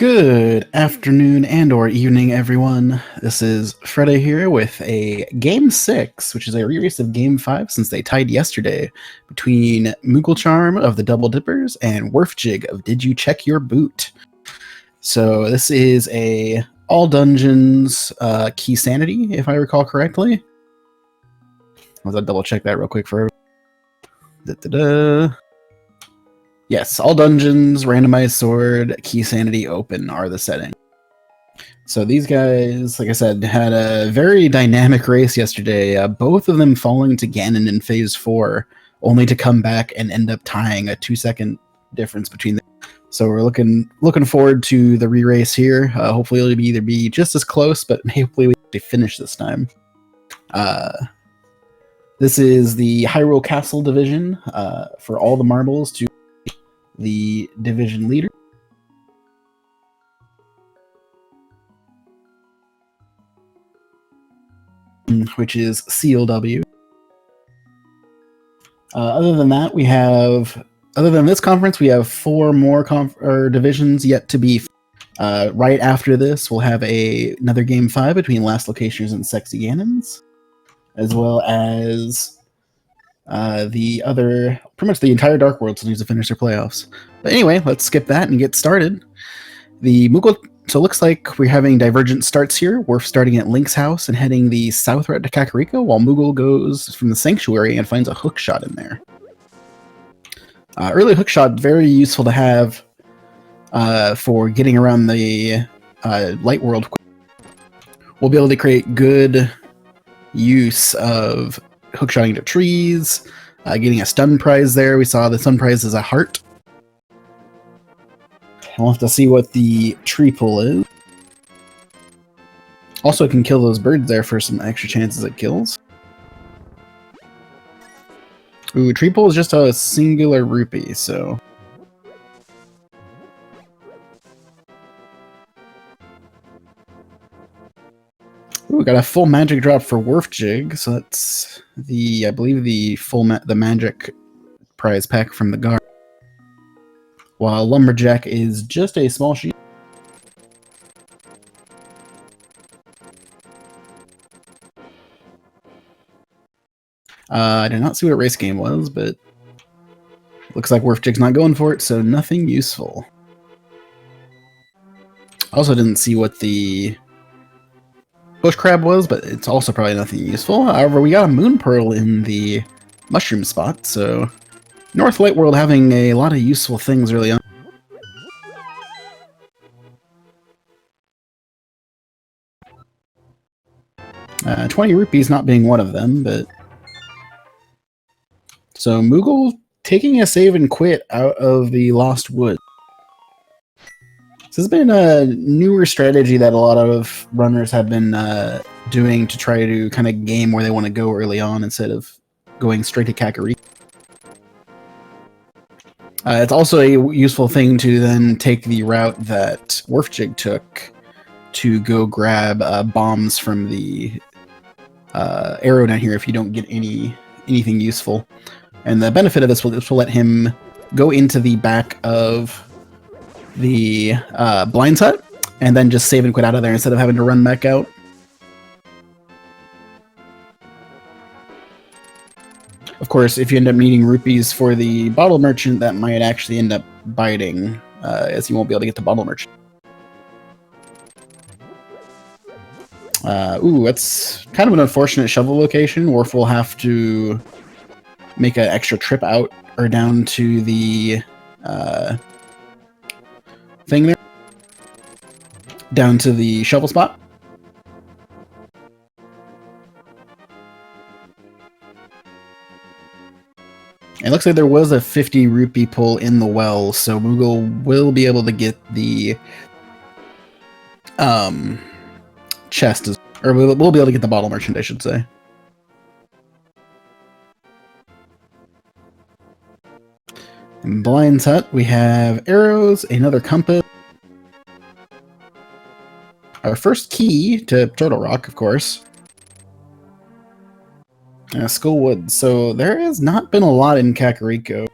Good afternoon and or evening, everyone. This is Freddy here with a Game 6, which is a re-race of Game 5 since they tied yesterday between mooglecharm of the Double Dippers and werfjig of Did You Check Your Boot? So this is a all dungeons key sanity, if I recall correctly. I'll double check that real quick for Yes, all dungeons, randomized sword, key sanity open are the settings. So these guys, like I said, had a very dynamic race yesterday, both of them falling to Ganon in Phase 4, only to come back and end up tying a 2-second difference between them. So we're looking forward to the re-race here. Hopefully it'll either be just as close, but hopefully we actually finish this time. This is the Hyrule Castle division for all the marbles to the division leader. Which is CLW. Other than that, we have, other than this conference, we have 4 more divisions yet to be. Right after this, we'll have another Game 5 between Last Locations and Sexy Ganons, as well as the other, pretty much the entire Dark World needs to finish their playoffs. But anyway, let's skip that and get started. The Moogle, so it looks like we're having divergent starts here. We're starting at Link's house and heading the south route to Kakariko, while Moogle goes from the Sanctuary and finds a hook shot in there. Early hook shot, very useful to have for getting around the light world. We'll be able to create good use of hookshotting to trees, getting a stun prize there. We saw the stun prize is a heart. We'll have to see what the tree pull is. Also, can kill those birds there for some extra chances at kills. Ooh, tree pull is just a singular rupee, so... Ooh, got a full magic drop for werfjig, so that's the, I believe, the the magic prize pack from the guard. While lumberjack is just a small sheet. I did not see what race game was, but looks like werfjig's not going for it, so nothing useful. Also didn't see what the bush crab was, but it's also probably nothing useful. However, we got a moon pearl in the mushroom spot, so North Light World having a lot of useful things early on. 20 rupees not being one of them, but... So Moogle taking a save and quit out of the Lost Wood. This has been a newer strategy that a lot of runners have been doing to try to kind of game where they want to go early on instead of going straight to Kakariko. It's also a useful thing to then take the route that werfjig took to go grab bombs from the arrow down here if you don't get anything useful. And the benefit of this will let him go into the back of the blinds hut and then just save and quit out of there instead of having to run back out. Of course, if you end up needing rupees for the bottle merchant, that might actually end up biting, as you won't be able to get the bottle merchant. Ooh, that's kind of an unfortunate shovel location. Werf will have to make an extra trip out or down to the thing there. Down to the shovel spot. It looks like there was a 50 rupee pull in the well, so Moogle will be able to get the chest, or we'll be able to get the bottle merchant, I should say. In Blind's Hut, we have arrows, another compass, our first key to Turtle Rock, of course, Skullwood. So there has not been a lot in Kakariko.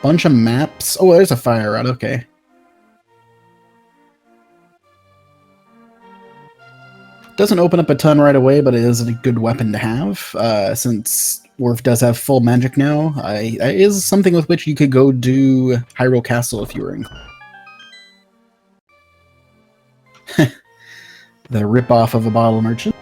Bunch of maps. Oh, there's a fire rod. Okay. Doesn't open up a ton right away, but it is a good weapon to have. Since Werf does have full magic now, it is something with which you could go do Hyrule Castle if you were in. The ripoff of a bottle merchant.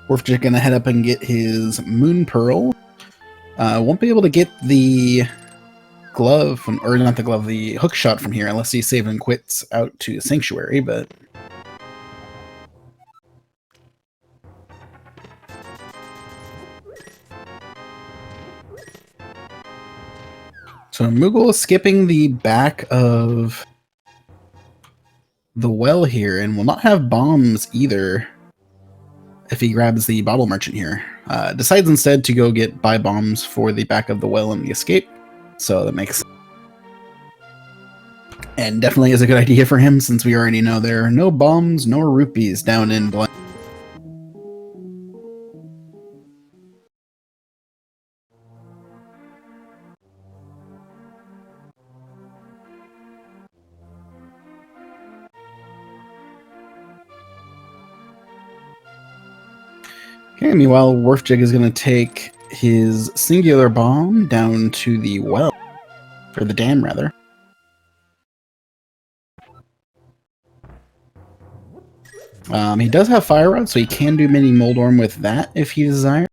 Werfjig gonna head up and get his Moon Pearl. Won't be able to get the glove, or not the glove, the hook shot from here unless he save and quits out to Sanctuary, but... So Moogle is skipping the back of the well here and will not have bombs either if he grabs the bottle merchant here. Decides instead to go buy bombs for the back of the well and the escape. So that makes sense. And definitely is a good idea for him since we already know there are no bombs nor rupees down in Blind. Okay, meanwhile, Werfjig is going to take his singular bomb down to the well, or the dam, rather. He does have Fire Rod, so he can do Mini Moldorm with that if he desires.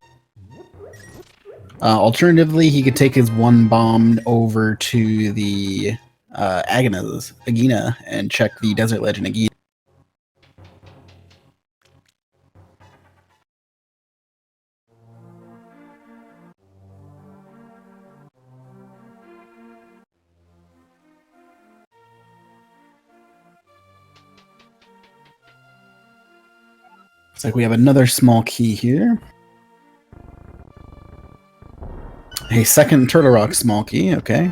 Alternatively, he could take his one bomb over to the Agina and check the Desert Legend Agina. Looks like we have another small key here. A second Turtle Rock small key, okay.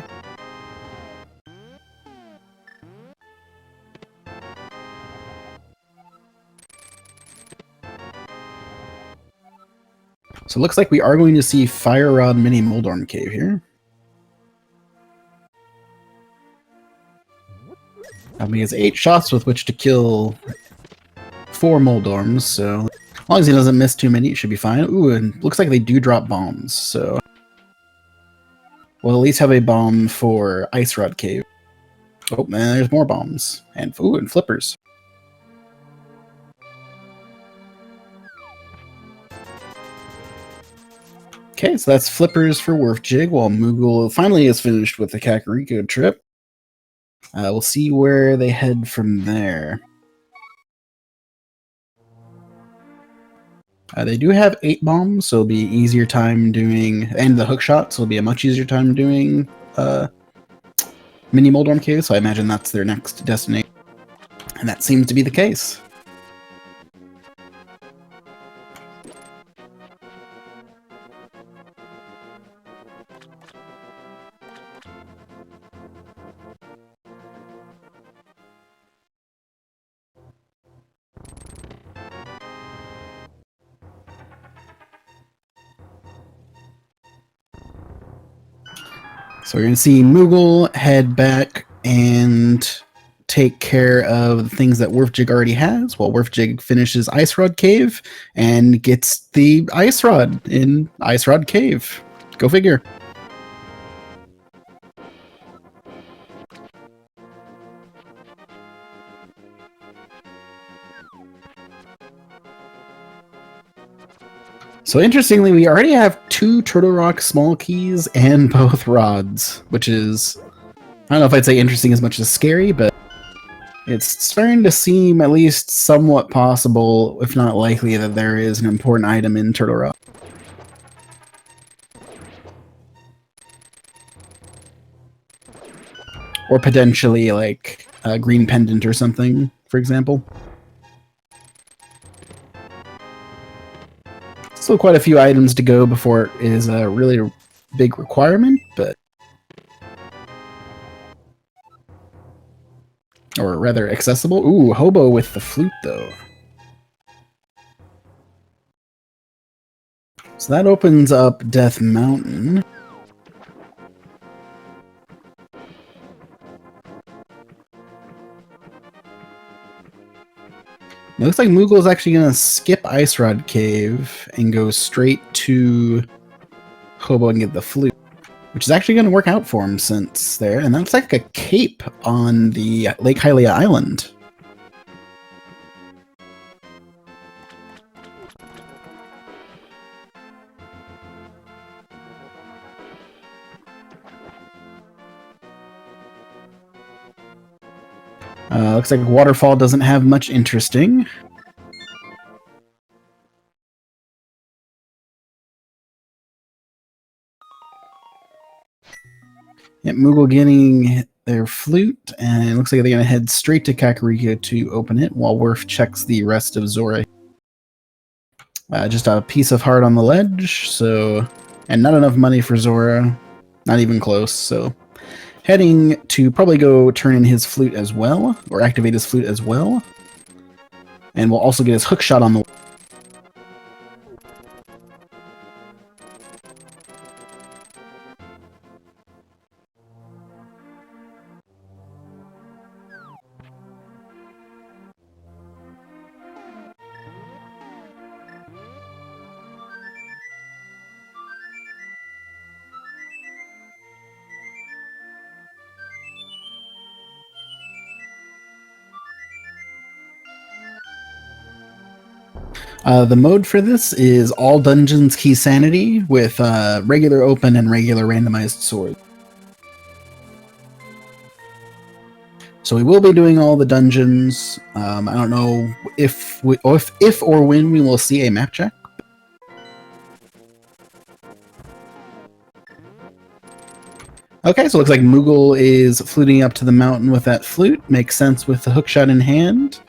So it looks like we are going to see Fire Rod Mini Moldorm Cave here. He has 8 shots with which to kill 4 Moldorms, so as long as he doesn't miss too many, it should be fine. Ooh, and looks like they do drop bombs, so we'll at least have a bomb for Ice Rod Cave. Oh, man, there's more bombs. And, ooh, and flippers. Okay, so that's flippers for Werfjig, while Moogle finally is finished with the Kakariko trip. We'll see where they head from there. They do have 8 bombs, so it'll be easier time doing, and the hook shot, so it'll be a much easier time doing Mini Moldorm Cave, so I imagine that's their next destination. And that seems to be the case. So we're going to see Moogle head back and take care of the things that Werfjig already has, while Werfjig finishes Ice Rod Cave and gets the Ice Rod in Ice Rod Cave. Go figure. So interestingly, we already have 2 Turtle Rock small keys and both rods, which is, I don't know if I'd say interesting as much as scary, but it's starting to seem at least somewhat possible, if not likely, that there is an important item in Turtle Rock. Or potentially like a green pendant or something, for example. Still quite a few items to go before it is a really big requirement, but Or rather, accessible. Ooh, Hobo with the flute, though. So that opens up Death Mountain. It looks like Moogle is actually going to skip Ice Rod Cave and go straight to Hobo and get the flute, which is actually going to work out for him since there. And that's like a cape on the Lake Hylia Island. Looks like Waterfall doesn't have much interesting. Yep, Moogle getting their flute, and it looks like they're going to head straight to Kakariko to open it, while Werf checks the rest of Zora. Just a piece of heart on the ledge, so... And not enough money for Zora. Not even close, so... Heading to probably go turn in his flute as well, or activate his flute as well. And we'll also get his hook shot on the... the mode for this is all dungeons key sanity with regular open and regular randomized swords. So we will be doing all the dungeons. I don't know if or when we will see a map check. Okay, so it looks like Moogle is fluting up to the mountain with that flute. Makes sense with the hookshot in hand.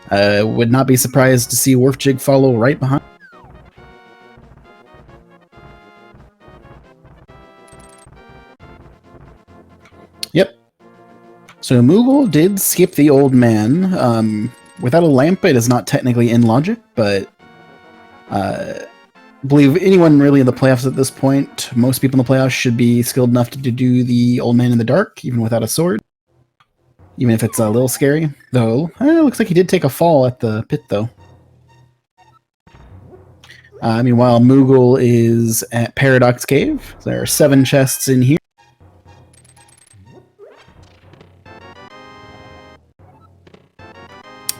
Would not be surprised to see werfjig follow right behind. Yep. So Moogle did skip the old man. Without a lamp, it is not technically in logic, but believe anyone really in the playoffs at this point, most people in the playoffs should be skilled enough to do the old man in the dark, even without a sword. Even if it's a little scary, though. Looks like he did take a fall at the pit, though. Meanwhile, Moogle is at Paradox Cave. There are 7 chests in here.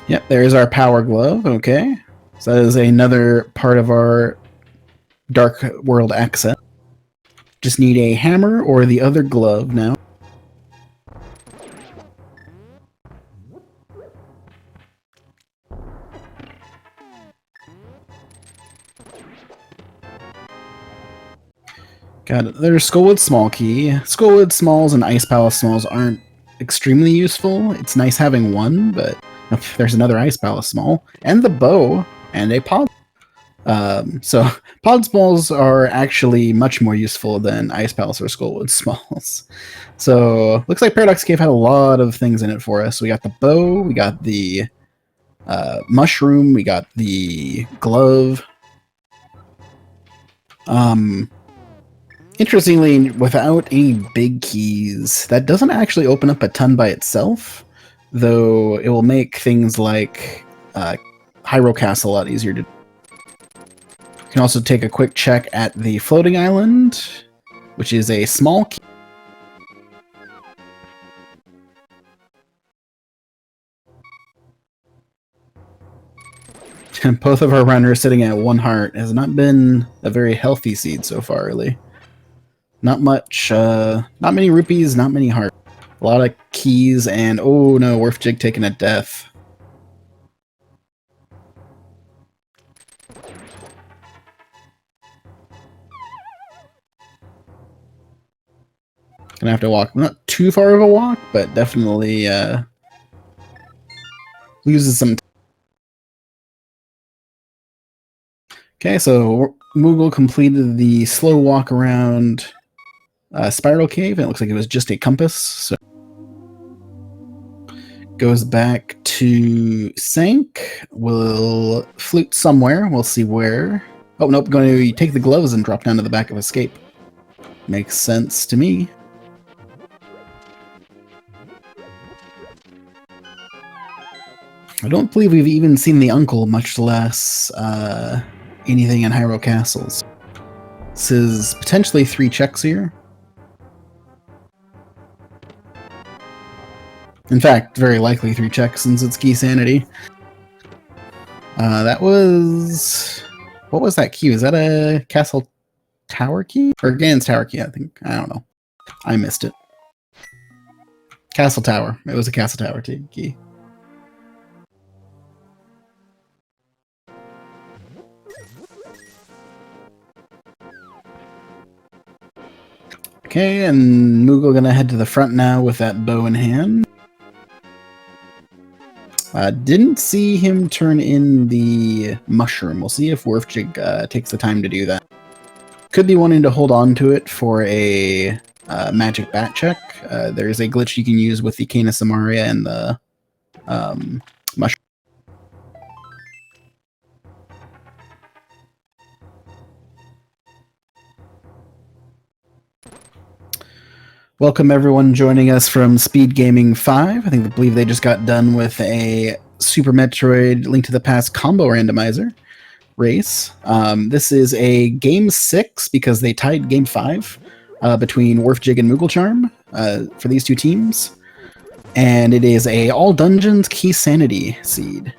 Yep, there's our power glove. Okay. So that is another part of our Dark World access. Just need a hammer or the other glove now. Got it. There's Skullwood Small Key. Skullwood Smalls and Ice Palace Smalls aren't extremely useful. It's nice having one, but there's another Ice Palace Small. And the bow, and a pod. So, pod Smalls are actually much more useful than Ice Palace or Skullwood Smalls. So, looks like Paradox Cave had a lot of things in it for us. We got the bow, we got the mushroom, we got the glove. Interestingly, without any big keys, that doesn't actually open up a ton by itself, though it will make things like Hyrule Castle a lot easier to do. You can also take a quick check at the floating island, which is a small key. Both of our runners sitting at 1 heart has not been a very healthy seed so far, really. Not much, not many rupees, not many hearts. A lot of keys, and oh no, werfjig taking a death. Gonna have to walk, not too far of a walk, but definitely loses some time. Okay, so Moogle completed the slow walk around Spiral Cave, and it looks like it was just a compass. So Goes back to Sank. We'll flute somewhere. We'll see where. Oh, nope. Going to take the gloves and drop down to the back of Escape. Makes sense to me. I don't believe we've even seen the uncle, much less anything in Hyrule Castles. This is potentially 3 checks here. In fact, very likely 3 checks since it's key sanity. That was... What was that key? Was that a castle tower key? Or Ganon's tower key, I think. I don't know. I missed it. Castle tower. It was a castle tower key. Okay, and Moogle gonna head to the front now with that bow in hand. Didn't see him turn in the mushroom. We'll see if werfjig takes the time to do that. Could be wanting to hold on to it for a magic bat check. There's a glitch you can use with the Canis Amaria and the mushroom. Welcome everyone joining us from SpeedGaming 5. I believe they just got done with a Super Metroid Link to the Past combo randomizer race. This is a game 6 because they tied game 5 between werfjig and mooglecharm for these 2 teams. And it is a all dungeons key sanity seed.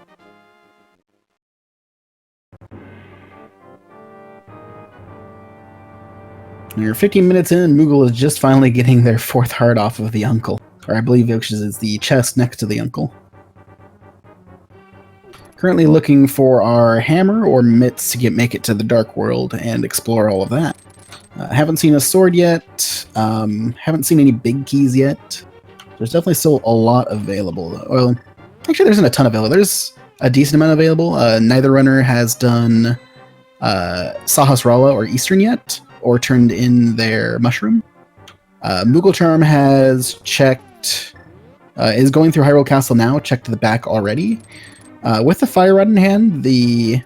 You're 15 minutes in, and Moogle is just finally getting their 4th heart off of the uncle. Or I believe which is the chest next to the uncle. Currently looking for our hammer or mitts to make it to the Dark World and explore all of that. Haven't seen a sword yet. Haven't seen any big keys yet. There's definitely still a lot available. Well, actually there isn't a ton available. There's a decent amount available. Neither runner has done Sahasrara or Eastern yet, or turned in their mushroom. mooglecharm has checked, is going through Hyrule Castle now, checked the back already. With the fire rod in hand, the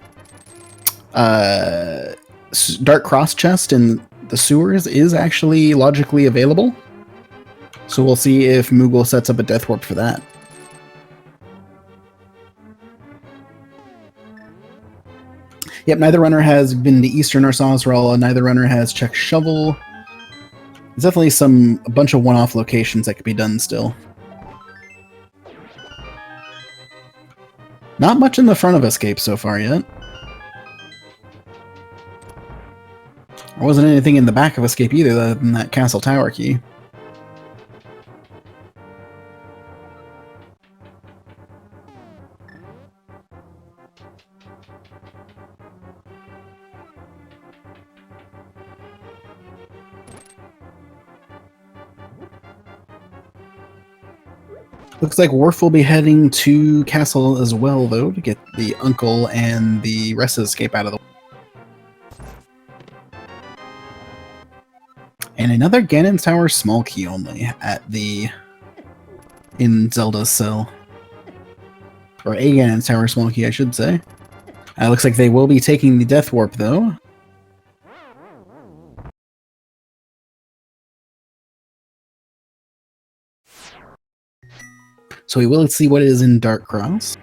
Dark Cross chest in the sewers is actually logically available. So we'll see if Moogle sets up a death warp for that. Yep, neither runner has been to Eastern or Sahasrara. Neither runner has checked Shovel. There's definitely a bunch of one-off locations that could be done still. Not much in the front of Escape so far yet. There wasn't anything in the back of Escape either other than that castle tower key. Looks like Worf will be heading to Castle as well, though, to get the uncle and the rest of the Escape out of the way. And another Ganon's Tower small key only in Zelda's cell. Or a Ganon's Tower small key, I should say. Looks like they will be taking the Death Warp, though. So we will see what is in Dark Cross.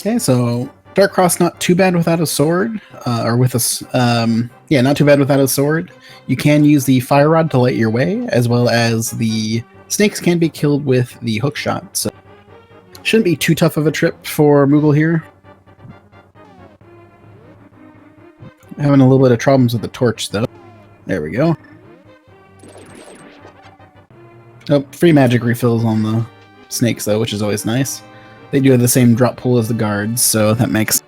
Okay, so Dark Cross not too bad without a sword, not too bad without a sword. You can use the fire rod to light your way, as well as the snakes can be killed with the hook shot. So shouldn't be too tough of a trip for Moogle here. Having a little bit of problems with the torch though. There we go. Oh, free magic refills on the snakes though, which is always nice. They do have the same drop pool as the guards, so that makes...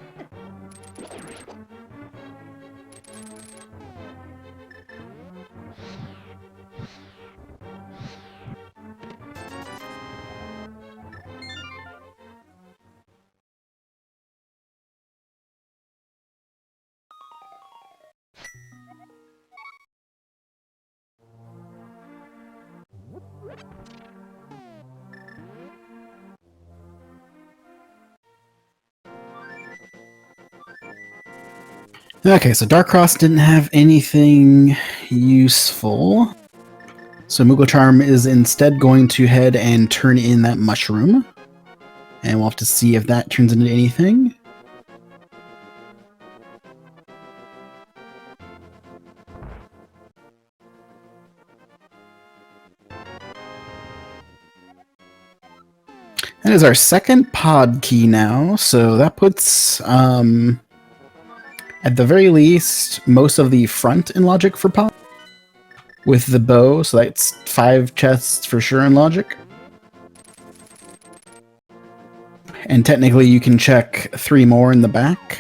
Okay, so Dark Cross didn't have anything useful. So mooglecharm is instead going to head and turn in that mushroom. And we'll have to see if that turns into anything. That is our second pod key now, so that puts, at the very least, most of the front in logic for pod. With the bow, so that's 5 chests for sure in logic. And technically you can check 3 more in the back.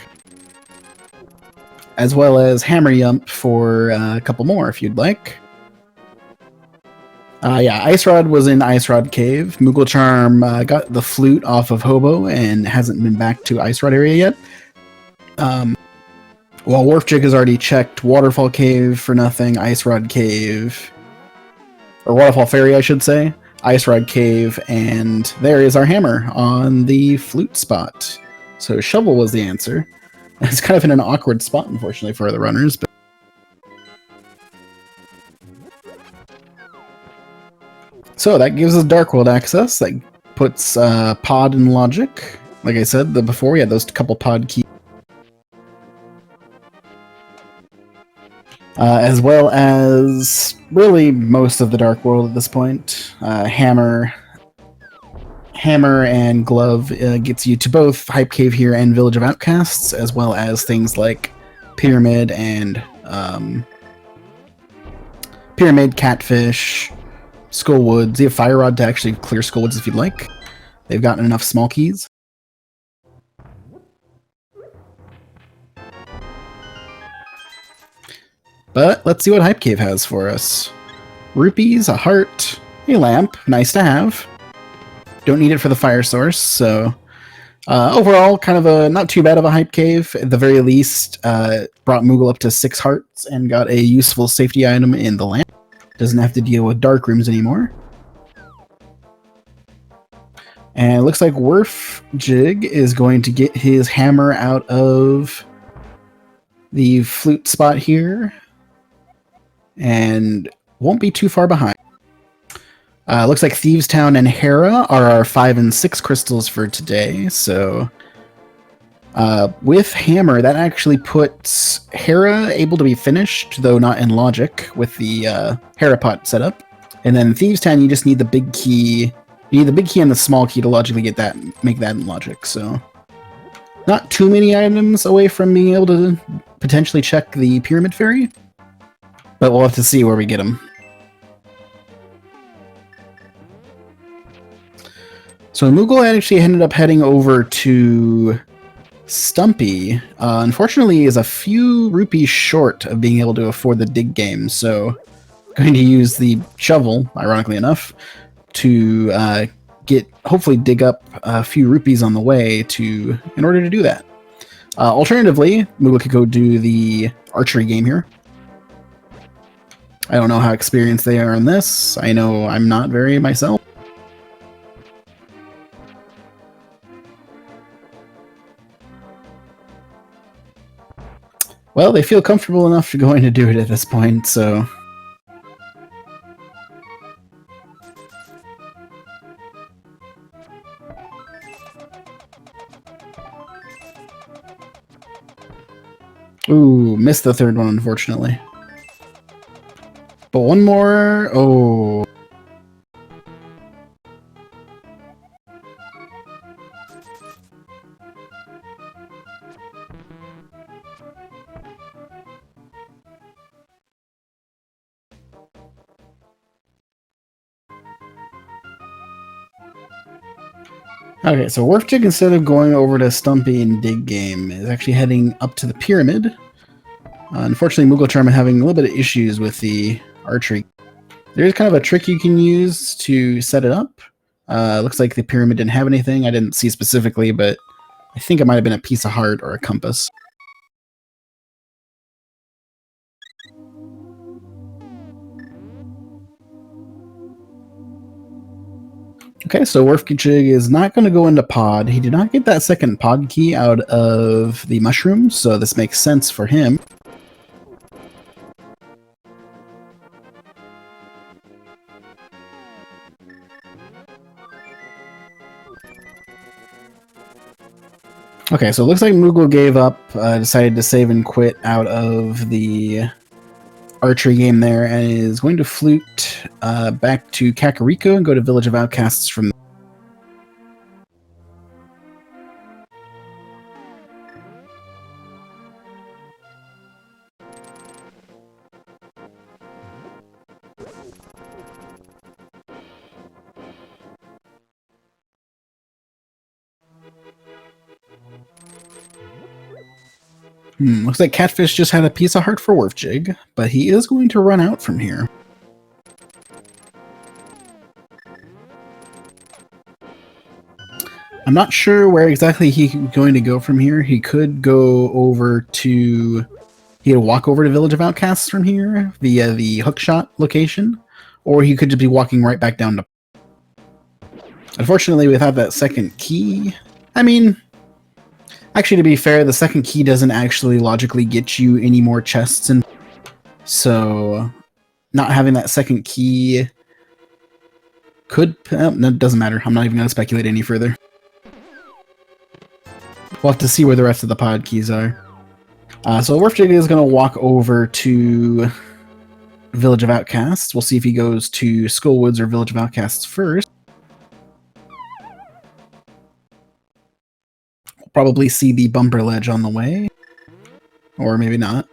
As well as Hammer Yump for a couple more if you'd like. Yeah, Ice Rod was in Ice Rod Cave. mooglecharm got the flute off of Hobo and hasn't been back to Ice Rod area yet. While werfjig has already checked Waterfall Cave for nothing, Ice Rod Cave, or Waterfall Ferry, I should say, Ice Rod Cave, and there is our hammer on the flute spot. So shovel was the answer. It's kind of in an awkward spot, unfortunately, for the runners, but so that gives us Dark World access. That puts pod in logic. Like I said before, we had those couple pod keys. As well as really most of the Dark World at this point. Hammer and Glove gets you to both Hype Cave here and Village of Outcasts, as well as things like Pyramid and Pyramid, Catfish, Skull Woods. You have Fire Rod to actually clear Skull Woods if you'd like. They've gotten enough small keys. But let's see what Hype Cave has for us. Rupees, a heart, a lamp, nice to have. Don't need it for the fire source, so overall, kind of a not too bad of a Hype Cave. At the very least, brought Moogle up to 6 hearts and got a useful safety item in the lamp. Doesn't have to deal with dark rooms anymore. And it looks like werfjig is going to get his hammer out of the flute spot here. And won't be too far behind. Looks like Theives Town and Hera are our 5 and 6 crystals for today, so with Hammer, that actually puts Hera able to be finished, though not in logic, with the Hera pot setup. And then Thieves Town, you just need the big key. You need the big key and the small key to logically get that, make that in logic. So not too many items away from being able to potentially check the Pyramid Fairy, but we'll have to see where we get them. So Moogle actually ended up heading over to Stumpy. Unfortunately, is a few rupees short of being able to afford the dig game, so going to use the shovel, ironically enough, to hopefully dig up a few rupees on the way in order to do that. Alternatively, Moogle could go do the archery game here. I don't know how experienced they are in this. I know I'm not very myself. Well, they feel comfortable enough to going to do it at this point, so... Ooh, missed the third one, unfortunately. But one more... Oh... Okay, so werfjig, instead of going over to Stumpy and dig game, is actually heading up to the pyramid. Unfortunately, mooglecharm is having a little bit of issues with the archery. There's kind of a trick you can use to set it up. Looks like the pyramid didn't have anything. I didn't see specifically, but I think it might have been a piece of heart or a compass. Okay, so werfjig is not going to go into pod. He did not get that second pod key out of the mushroom, so this makes sense for him. Okay, so it looks like Moogle gave up, decided to save and quit out of the archery game there, and is going to flute back to Kakariko and go to Village of Outcasts from looks like Catfish just had a piece of heart for werfjig, but he is going to run out from here. I'm not sure where exactly he's going to go from here. He could go over to... He could walk over to Village of Outcasts from here via the hookshot location, or he could just be walking right back down to... Unfortunately, without that second key... I mean... Actually, to be fair, the second key doesn't actually logically get you any more chests, and so not having that second key could... no, it doesn't matter. I'm not even going to speculate any further. We'll have to see where the rest of the pod keys are. So werfjig is going to walk over to Village of Outcasts. We'll see if he goes to Skullwoods or Village of Outcasts first. Probably see the bumper ledge on the way. Or maybe not.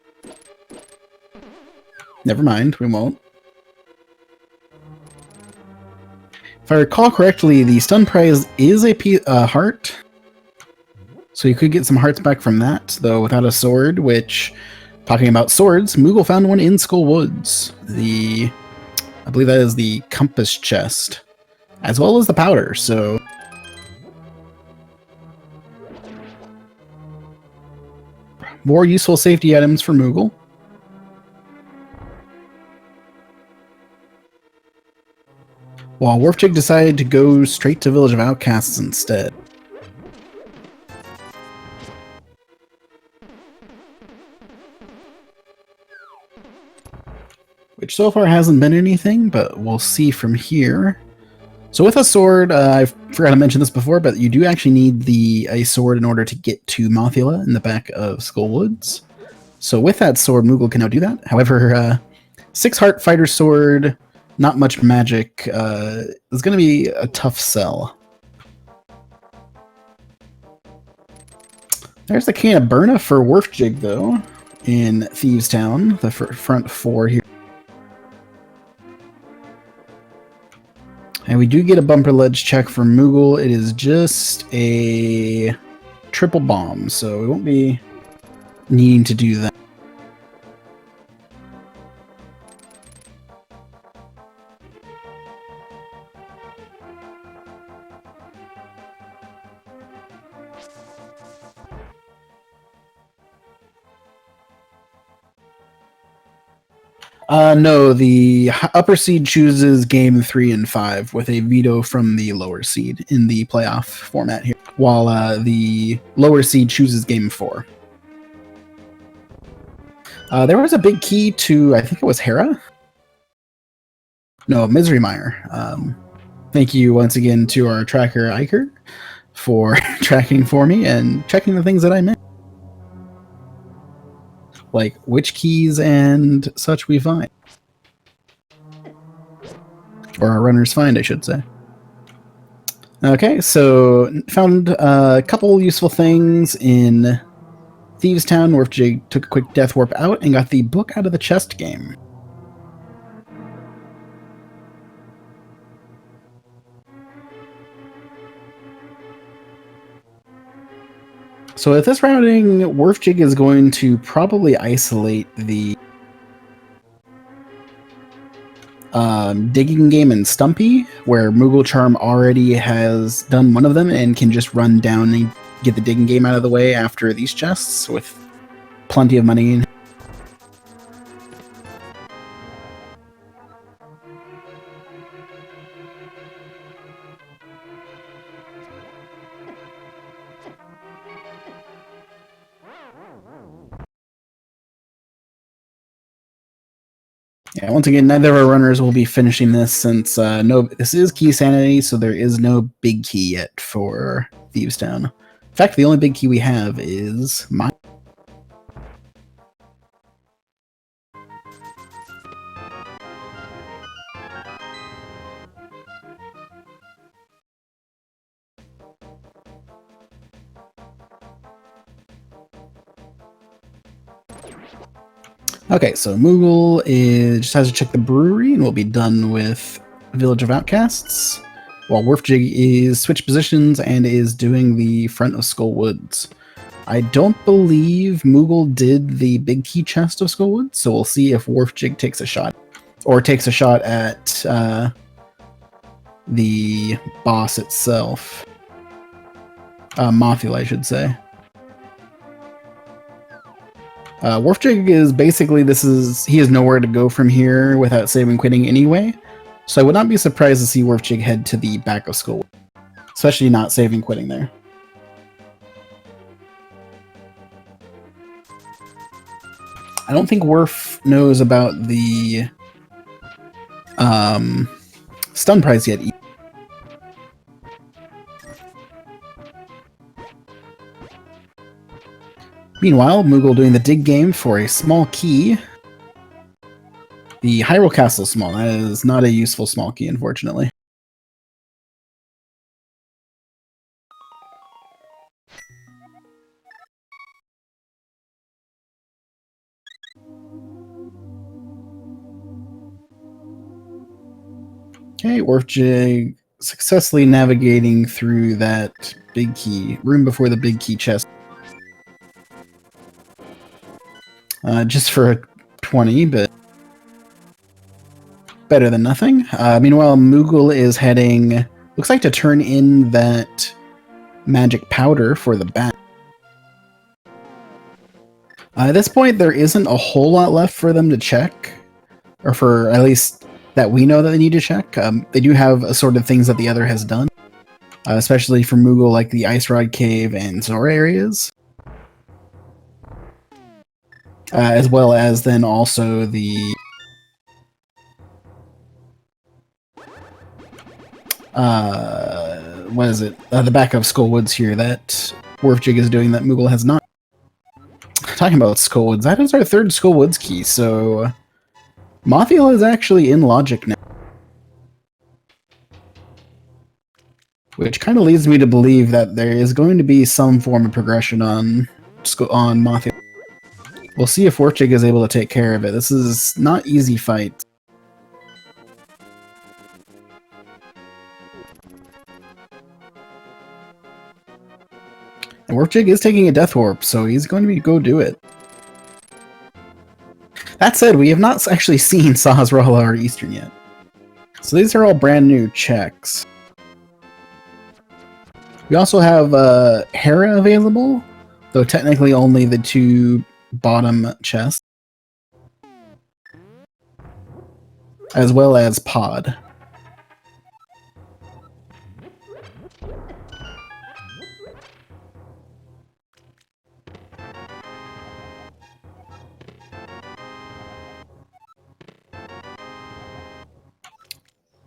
Never mind, we won't. If I recall correctly, the stun prize is a heart. So you could get some hearts back from that, though without a sword, which, talking about swords, Moogle found one in Skullwoods. I believe that is the compass chest, as well as the powder, so... More useful safety items for Moogle. While werfjig decided to go straight to Village of Outcasts instead. Which so far hasn't been anything, but we'll see from here. So with a sword, I forgot to mention this before, but you do actually need a sword in order to get to Mothula in the back of Skullwoods. So with that sword, Moogle can now do that. However, 6-heart fighter sword, not much magic, is going to be a tough sell. There's the can of Burna for werfjig, though, in Theives Town, the front 4 here. And we do get a bumper ledge check from Moogle. It is just a triple bomb, so we won't be needing to do that. No, the upper seed chooses game 3 and 5 with a veto from the lower seed in the playoff format here, while the lower seed chooses game 4. There was a big key to, I think it was Hera? No, Misery Mire. Thank you once again to our tracker, Iker, for tracking for me and checking the things that I missed. Like which keys and such we find. Or our runners find, I should say. Okay, so found a couple useful things in Thieves Town. werfjig took a quick death warp out and got the book out of the chest game. So at this routing, werfjig is going to probably isolate the digging game and Stumpy, where mooglecharm already has done one of them and can just run down and get the digging game out of the way after these chests with plenty of money. Yeah, once again, neither of our runners will be finishing this since this is key sanity, so there is no big key yet for Theives Town. In fact, the only big key we have is Mire. Okay, so Moogle just has to check the brewery and we'll be done with Village of Outcasts, while werfjig is switch positions and is doing the front of Skull Woods. I don't believe Moogle did the big key chest of Skull Woods, so we'll see if werfjig takes a shot. Or takes a shot at the boss itself. Mothul, I should say. werfjig is basically, he has nowhere to go from here without saving quitting anyway, so I would not be surprised to see werfjig head to the back of Skull, especially not saving quitting there. I don't think Werf knows about the stun prize yet. Meanwhile, Moogle doing the dig game for a small key. The Hyrule Castle small. That is not a useful small key, unfortunately. Okay, werfjig successfully navigating through that big key, room before the big key chest. Just for a 20, but better than nothing. Meanwhile, Moogle is heading, looks like, to turn in that magic powder for the bat. At this point, there isn't a whole lot left for them to check, or for at least that we know that they need to check. They do have assorted things that the other has done, especially for Moogle, like the Ice Rod Cave and Zora areas. As well as then also the what is it? The back of Skull Woods here that werfjig is doing that Moogle has not. Talking about Skull Woods, that is our third Skull Woods key, so Mothul is actually in logic now. Which kind of leads me to believe that there is going to be some form of progression on Mothul. We'll see if werfjig is able to take care of it. This is not easy fight. And werfjig is taking a death warp, so he's going to go do it. That said, we have not actually seen Sahasrahla or Eastern yet. So these are all brand new checks. We also have Hera available, though technically only the two bottom chests, as well as Pod.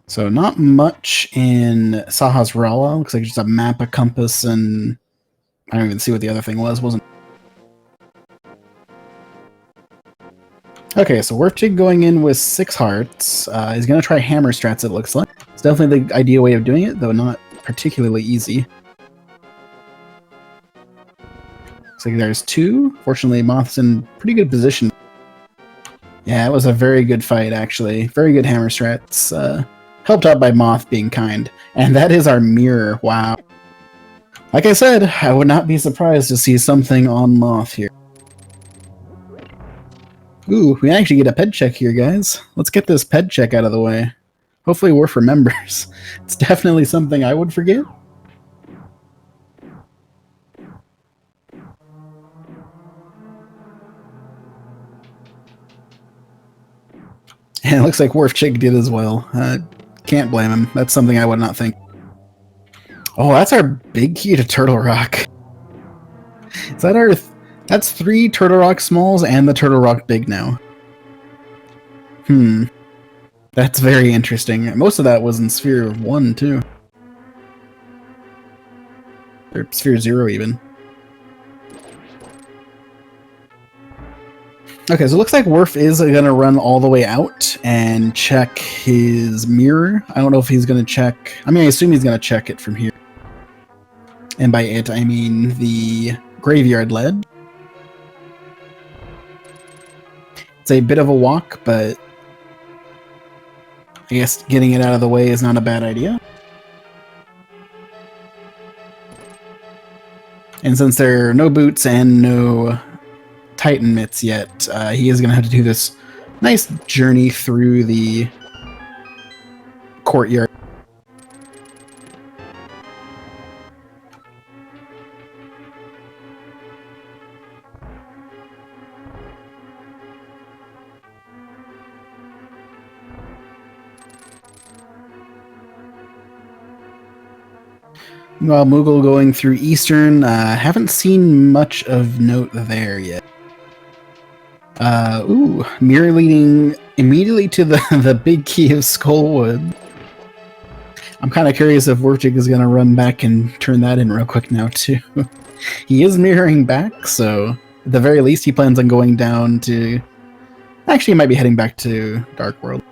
So not much in Sahasrahla. Looks like just a map, a compass, and I don't even see what the other thing was. Wasn't. Okay, so werfjig going in with 6 hearts. He's going to try hammer strats, it looks like. It's definitely the ideal way of doing it, though not particularly easy. Looks like there's 2. Fortunately, Moth's in pretty good position. Yeah, it was a very good fight, actually. Very good hammer strats. Helped out by Moth being kind. And that is our Mire. Wow. Like I said, I would not be surprised to see something on Moth here. Ooh, we actually get a ped check here, guys. Let's get this ped check out of the way. Hopefully Werf remembers. It's definitely something I would forget. And it looks like werfjig did as well. Can't blame him. That's something I would not think. Oh, that's our big key to Turtle Rock. Is that our... That's 3 Turtle Rock smalls and the Turtle Rock big now. That's very interesting. Most of that was in Sphere 1, too. Or Sphere 0, even. Okay, so it looks like Werf is going to run all the way out and check his mirror. I don't know if he's going to check... I mean, I assume he's going to check it from here. And by it, I mean the graveyard lead. It's a bit of a walk, but I guess getting it out of the way is not a bad idea. And since there are no boots and no Titan mitts yet, he is going to have to do this nice journey through the courtyard. Meanwhile, Moogle going through Eastern, haven't seen much of note there yet. Mire leading immediately to the big key of Skullwood. I'm kind of curious if werfjig is going to run back and turn that in real quick now, too. He is mirroring back, so at the very least he plans on going down to... Actually, he might be heading back to Dark World.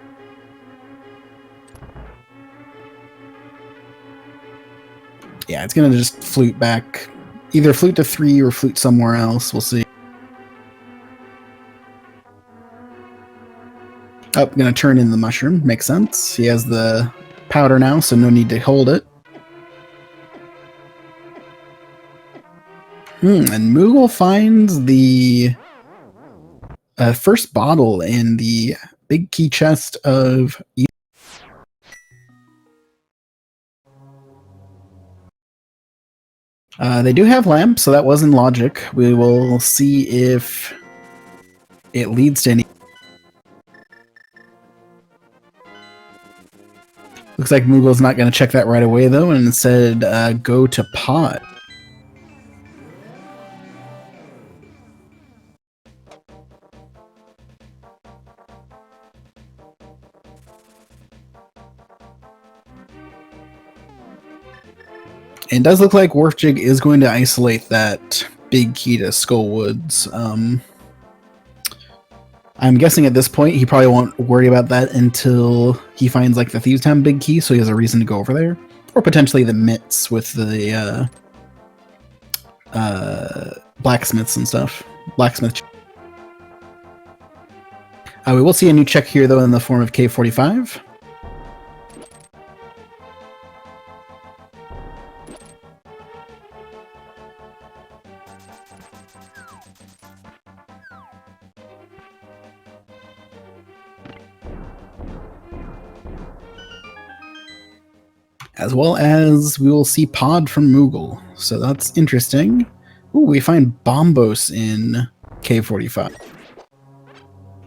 Yeah, it's going to just flute back. Either flute to 3 or flute somewhere else. We'll see. Oh, going to turn in the mushroom. Makes sense. He has the powder now, so no need to hold it. And Moogle finds the first bottle in the big key chest of... they do have lamps, so that was in logic. We will see if it leads to any... Looks like Moogle's not going to check that right away, though, and instead go to pot. It does look like werfjig is going to isolate that big key to Skullwoods. I'm guessing at this point he probably won't worry about that until he finds like the Thieves Town big key, so he has a reason to go over there. Or potentially the mitts with the blacksmiths and stuff. Blacksmith. We will see a new check here, though, in the form of K45. As well as we will see Pod from Moogle. So that's interesting. Ooh, we find Bombos in K45.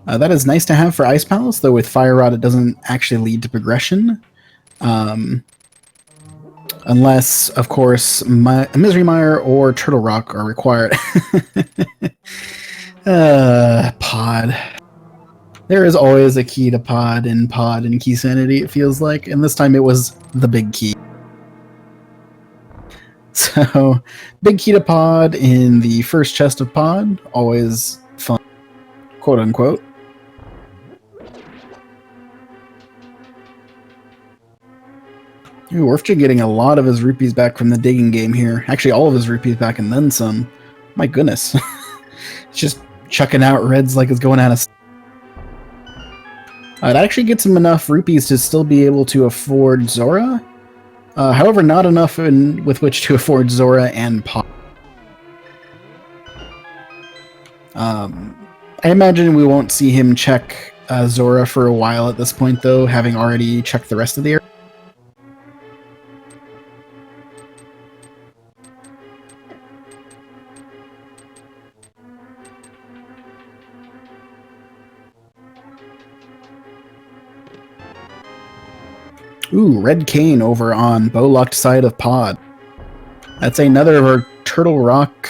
That is nice to have for Ice Palace, though with Fire Rod it doesn't actually lead to progression. Unless, of course, Misery Mire or Turtle Rock are required. Pod. There is always a key to Pod and Key Sanity, it feels like, and this time it was the big key. So, big key to Pod in the first chest of Pod, always fun, quote unquote. Ooh, werfjig getting a lot of his rupees back from the digging game here. Actually, all of his rupees back and then some. My goodness. It's just chucking out reds like it's going out of... It actually gets him enough rupees to still be able to afford Zora. However, not enough with which to afford Zora and Pop. I imagine we won't see him check Zora for a while at this point, though, having already checked the rest of the area. Ooh, Red Cane over on Bow-Locked side of Pod. That's another of our Turtle Rock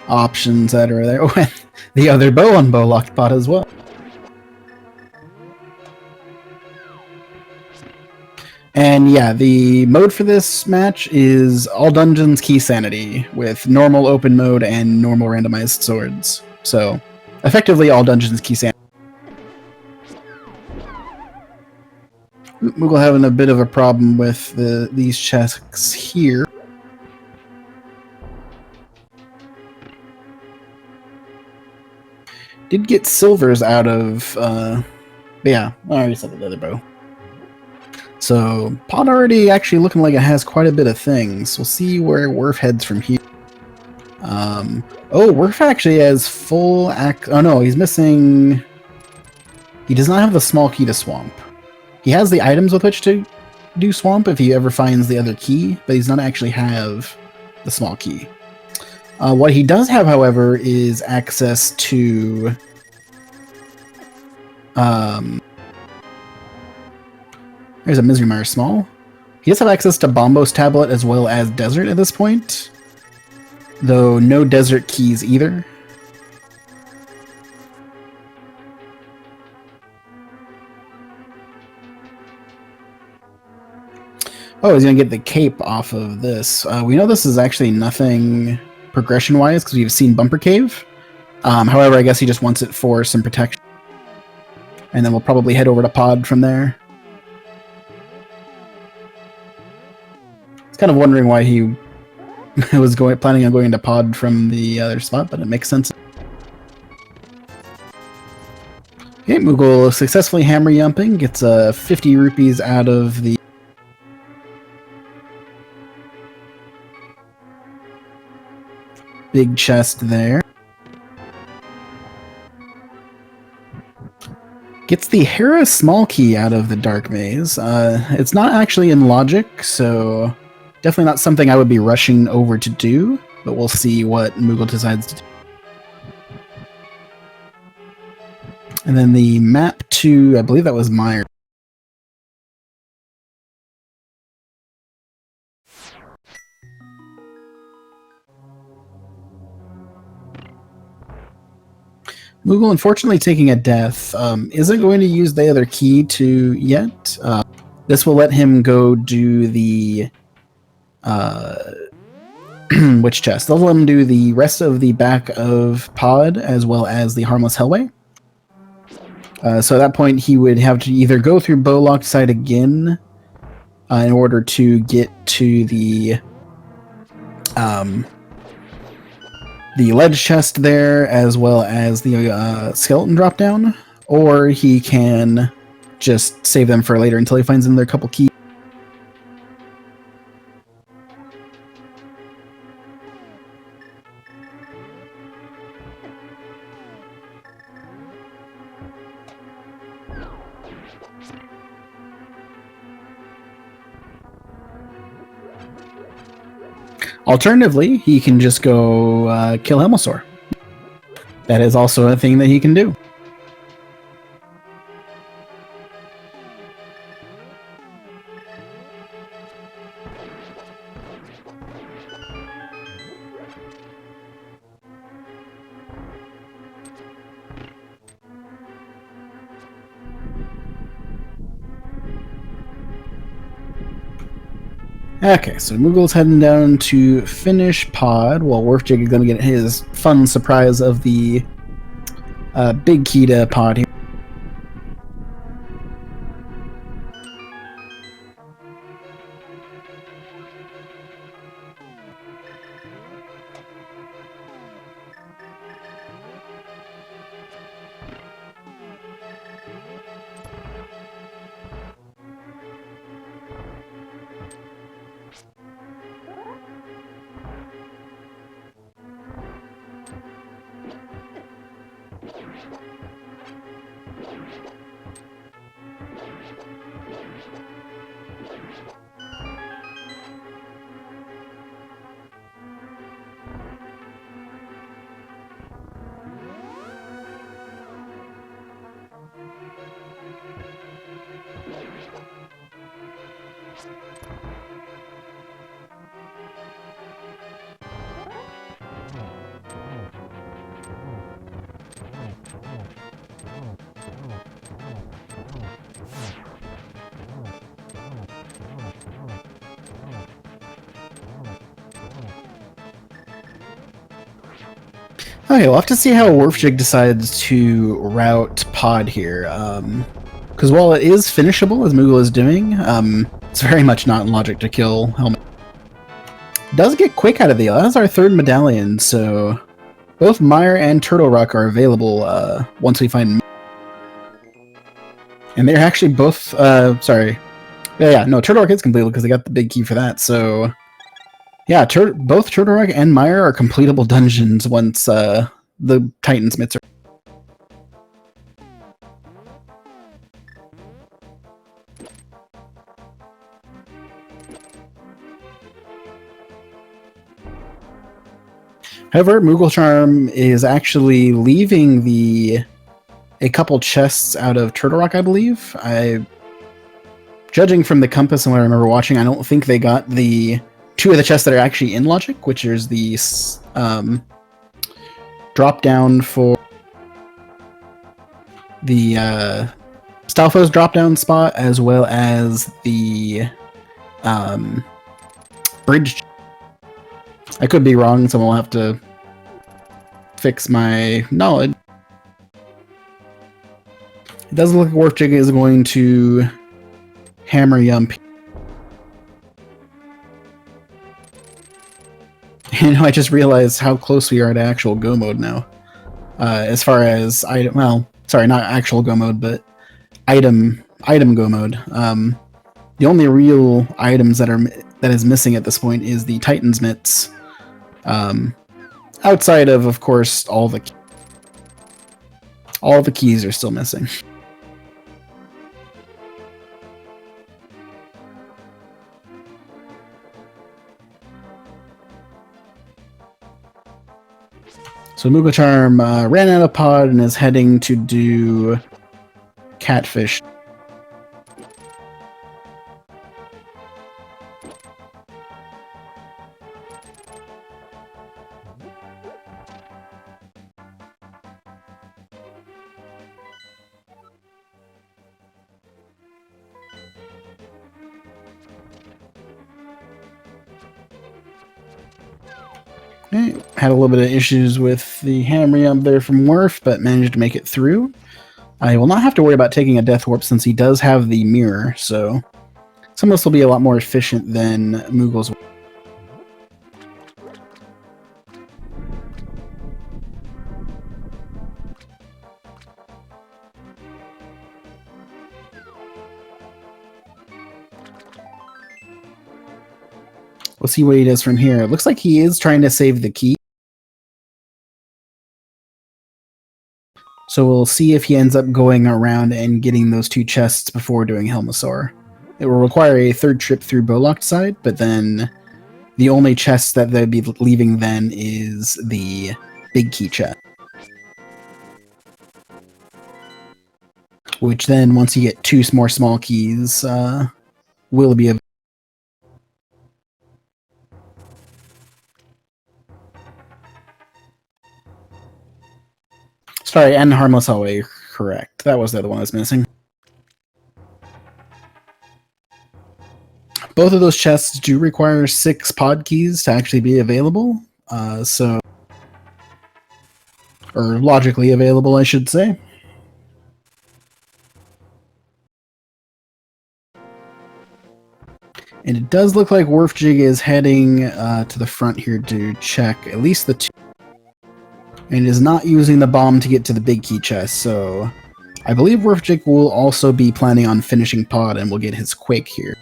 options that are there. Oh, and the other bow on Bow-Locked Pod as well. And yeah, the mode for this match is all dungeons key sanity with normal open mode and normal randomized swords. So effectively all dungeons key sanity. Moogle having a bit of a problem with these chests here. Did get silvers out of, yeah, I already said the other bow. So, Pod already actually looking like it has quite a bit of things. We'll see where Werf heads from here. Oh, Werf actually has full oh no, he's missing... He does not have the small key to Swamp. He has the items with which to do Swamp if he ever finds the other key, but he does not actually have the small key. What he does have, however, is access to... There's a Misery Mire Small. He does have access to Bombos Tablet as well as Desert at this point, though no Desert keys either. Oh, he's going to get the cape off of this. We know this is actually nothing progression-wise because we've seen Bumper Cave. However, I guess he just wants it for some protection. And then we'll probably head over to Pod from there. I was kind of wondering why he was planning on going to Pod from the other spot, but it makes sense. Okay, Moogle successfully hammer yumping, gets 50 rupees out of the big chest there. Gets the Hera small key out of the Dark Maze. It's not actually in logic, so definitely not something I would be rushing over to do, but we'll see what Moogle decides to do. And then the map to, I believe that was Mire. Moogle, unfortunately, taking a death, isn't going to use the other key to yet. This will let him go do the which chest? They'll let him do the rest of the back of Pod as well as the Harmless Hellway. So at that point, he would have to either go through Bowlocked side again in order to get to the ledge chest there, as well as the skeleton drop down, or he can just save them for later until he finds another couple keys. Alternatively, he can just go kill Helmosaur. That is also a thing that he can do. Okay, so Moogle's heading down to finish Pod, while werfjig is going to get his fun surprise of the big key to Pod here. Okay, we'll have to see how werfjig decides to route pod here. Because while it is finishable, as Moogle is doing, it's very much not in logic to kill Helmet. Does get quick out of the... That's our third medallion, so... Both Mire and Turtle Rock are available once we find... And they're actually both... sorry. No, Turtle Rock is completable because they got the big key for that, so... Yeah, both Turtle Rock and Mire are completable dungeons once the Titan's Mitts are... However, mooglecharm is actually leaving a couple chests out of Turtle Rock, I believe. Judging from the compass and what I remember watching, I don't think they got the... two of the chests that are actually in logic, which is the drop down for the Stalfo's drop down spot, as well as the bridge. I could be wrong, so we'll have to fix my knowledge. It doesn't look like werfjig is going to hammer Yump. You know, I just realized how close we are to actual Go mode now. As far as item, well, sorry, not actual Go mode, but item Go mode. The only real items that is missing at this point is the Titan's Mitts. Outside of course, all the keys are still missing. So mooglecharm ran out of pod and is heading to do catfish. Had a little bit of issues with the hammer up there from Werf, but managed to make it through. I will not have to worry about taking a death warp since he does have the mirror, so some of this will be a lot more efficient than Moogle's. We'll see what he does from here. It looks like he is trying to save the key. So we'll see if he ends up going around and getting those two chests before doing Helmasaur. It will require a third trip through Bolocked side, but then the only chest that they'd be leaving then is the big key chest. Which then, once you get two more small keys, will be available. Sorry, and Harmless Hallway, correct. That was the other one I was missing. Both of those chests do require 6 pod keys to actually be available, or logically available, I should say. And it does look like werfjig is heading to the front here to check at least the 2. And is not using the bomb to get to the big key chest, so I believe werfjig will also be planning on finishing pod and will get his Quake here.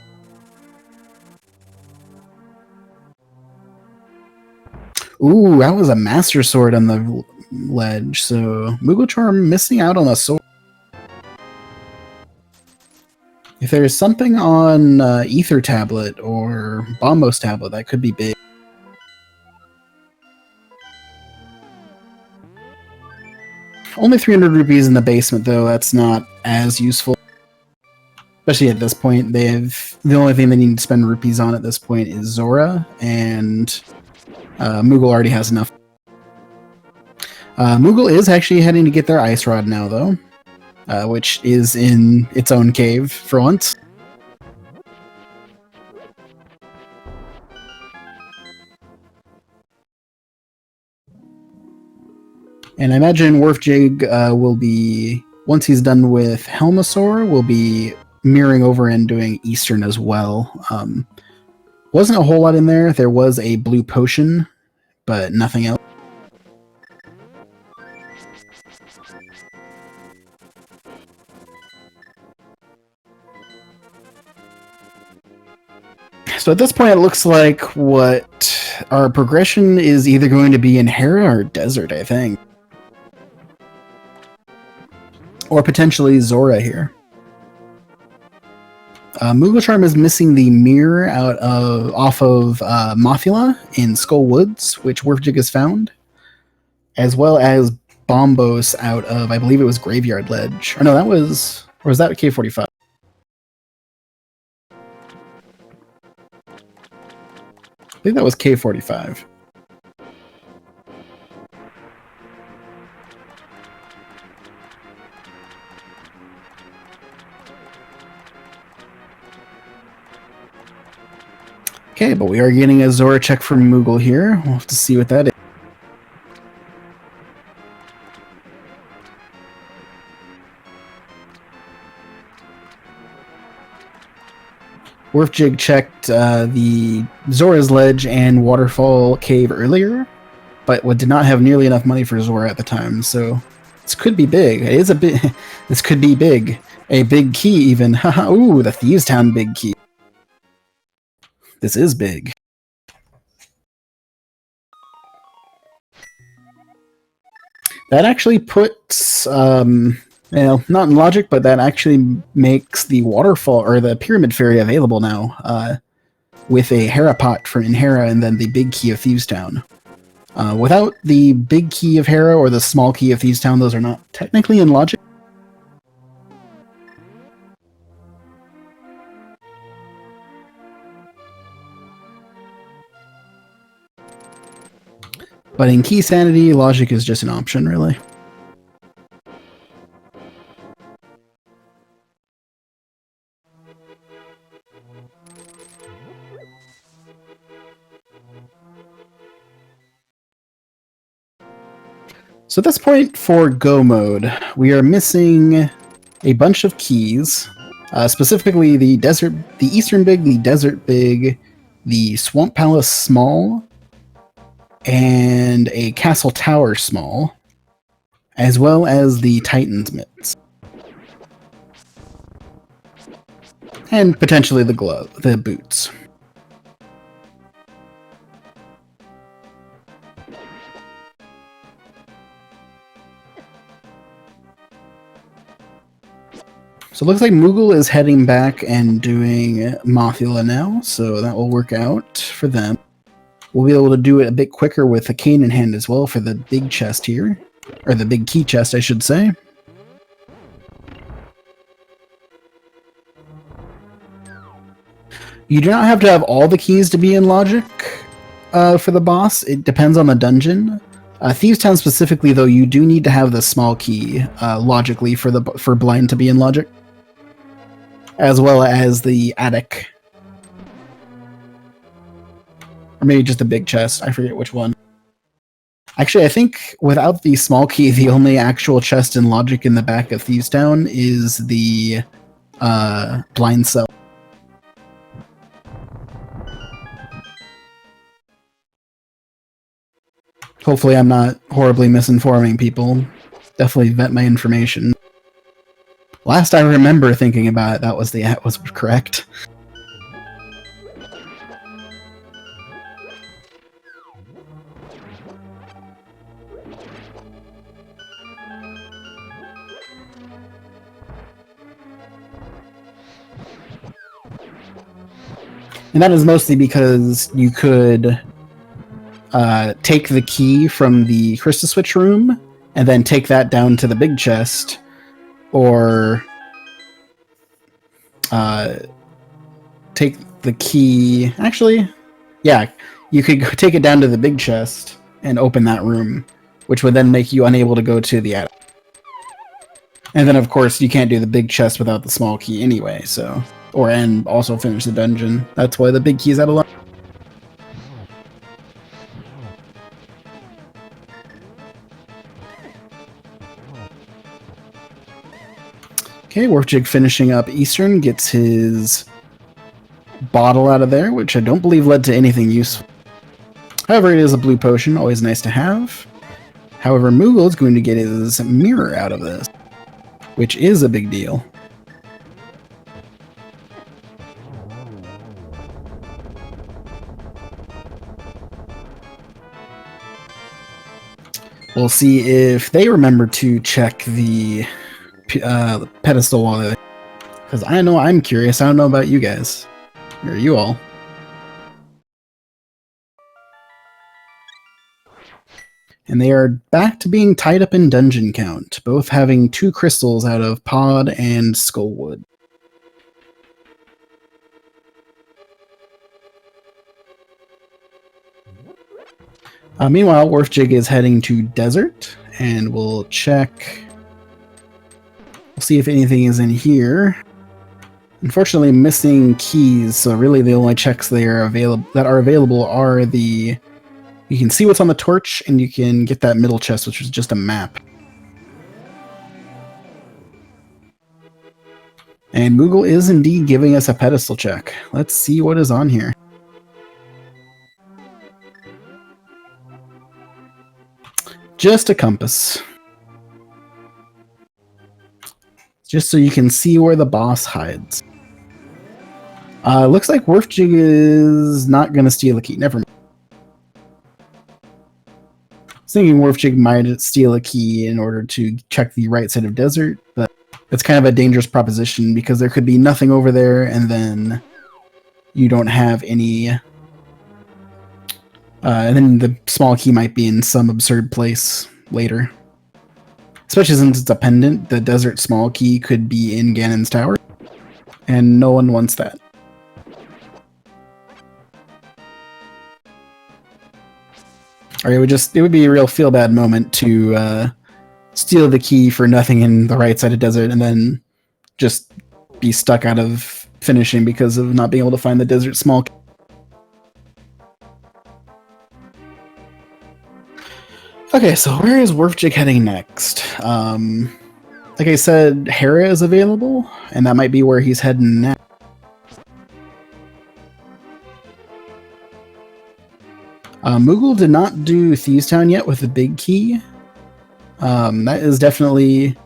Ooh, that was a Master Sword on the ledge, so mooglecharm missing out on a sword. If there's something on Ether Tablet or Bombos Tablet, that could be big. Only 300 rupees in the basement, though. That's not as useful. Especially at this point. The only thing they need to spend rupees on at this point is Zora, and Moogle already has enough. Moogle is actually heading to get their Ice Rod now, though. Which is in its own cave, for once. And I imagine werfjig will be, once he's done with Helmasaur, will be mirroring over and doing Eastern as well. Wasn't a whole lot in there. There was a blue potion, but nothing else. So at this point, it looks like what our progression is either going to be in Hera or Desert, I think. Or potentially Zora here. mooglecharm is missing the Mire off of Mothula in Skull Woods, which werfjig has found, as well as Bombos out of, I believe it was Graveyard Ledge. Or no, that was, or was that K45? I think that was K45. Okay, but we are getting a Zora check from Moogle here. We'll have to see what that is. werfjig checked the Zora's Ledge and Waterfall Cave earlier, but did not have nearly enough money for Zora at the time, so this could be big. It is a bit. This could be big. A big key, even. Haha, ooh, the Thieves Town big key. This is big. That actually puts, not in logic, but that actually makes the waterfall or the pyramid fairy available now, with a Hera pot for in Hera and then the big key of Thieves Town. Without the big key of Hera or the small key of Thieves Town, those are not technically in logic. But in key sanity, logic is just an option, really. So at this point for Go mode, we are missing a bunch of keys, specifically the Eastern Big, the Desert Big, the Swamp Palace Small, and a Castle Tower Small, as well as the Titan's Mitts. And potentially the boots. So it looks like Moogle is heading back and doing Mothula now, so that will work out for them. We'll be able to do it a bit quicker with a cane in hand as well for the big chest here. Or the big key chest, I should say. You do not have to have all the keys to be in logic for the boss. It depends on the dungeon. Thieves Town specifically, though, you do need to have the small key logically for blind to be in logic, as well as the attic. Or maybe just a big chest. I forget which one. Actually, I think without the small key, the only actual chest in logic in the back of Thieves Town is the blind cell. Hopefully I'm not horribly misinforming people. Definitely vet my information. Last I remember thinking about it, that was correct. And that is mostly because you could take the key from the Crystal Switch room and then take that down to the big chest, or take the key... Actually, yeah, you could take it down to the big chest and open that room, which would then make you unable to go to the attic. And then, of course, you can't do the big chest without the small key anyway, so... and also finish the dungeon. That's why the big key is out of luck. Okay, werfjig finishing up Eastern, gets his bottle out of there, which I don't believe led to anything useful. However, it is a blue potion, always nice to have. However, Moogle is going to get his Mire out of this, which is a big deal. We'll see if they remember to check the pedestal while they're there. Because I know I'm curious. I don't know about you guys. Or you all. And they are back to being tied up in dungeon count, both having 2 crystals out of Pod and Skullwood. Meanwhile, werfjig is heading to Desert, and we'll check. We'll see if anything is in here. Unfortunately, missing keys, so really the only checks that are available are the. You can see what's on the torch, and you can get that middle chest, which is just a map. And Moogle is indeed giving us a pedestal check. Let's see what is on here. Just a compass. Just so you can see where the boss hides. Looks like werfjig is not going to steal a key. Never mind. I was thinking werfjig might steal a key in order to check the right side of Desert, but it's kind of a dangerous proposition because there could be nothing over there and then you don't have any... and then the small key might be in some absurd place later. Especially since it's a pendant, the Desert small key could be in Ganon's tower, and no one wants that. Or it would be a real feel-bad moment to steal the key for nothing in the right side of Desert and then just be stuck out of finishing because of not being able to find the Desert small key. Okay, so where is werfjig heading next? Like I said, Hera is available, and that might be where he's heading now. Moogle did not do Theives Town yet with the big key. That is definitely,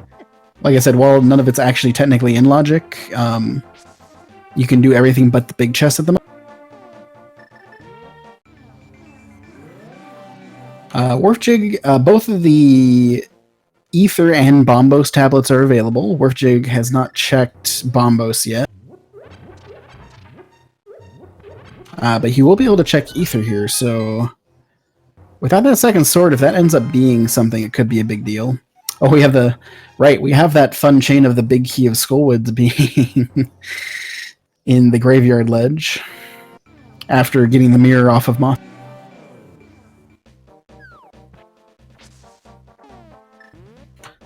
like I said, while none of it's actually technically in logic, you can do everything but the big chest at the moment. werfjig, both of the Ether and Bombos tablets are available. werfjig has not checked Bombos yet. But he will be able to check Ether here, so... Without that second sword, if that ends up being something, it could be a big deal. Oh, we have the... Right, we have that fun chain of the big key of Skullwoods being in the graveyard ledge after getting the mirror off of Moth.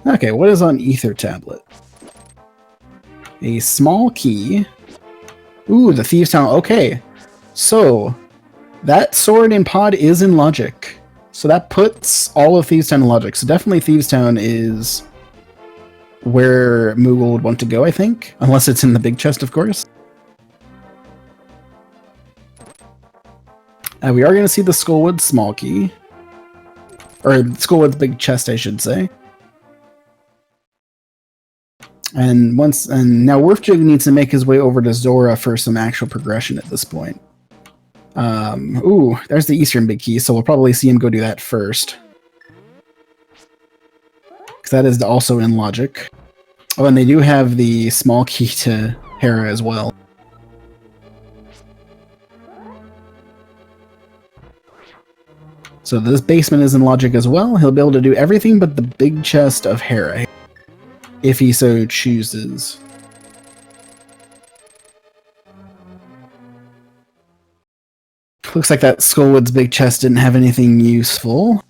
Okay, what is on Ether tablet? A small key. Ooh, the Theives Town. Okay, so that sword in pod is in logic. So that puts all of Theives Town in logic. So definitely Theives Town is where Moogle would want to go, I think. Unless it's in the big chest, of course. We are going to see the Skullwood small key. Or Skullwood's big chest, I should say. And now werfjig needs to make his way over to Zora for some actual progression at this point. Ooh, there's the Eastern big key, so we'll probably see him go do that first. Because that is also in logic. Oh, and they do have the small key to Hera as well. So this basement is in logic as well. He'll be able to do everything but the big chest of Hera, if he so chooses. Looks like that Skullwood's big chest didn't have anything useful.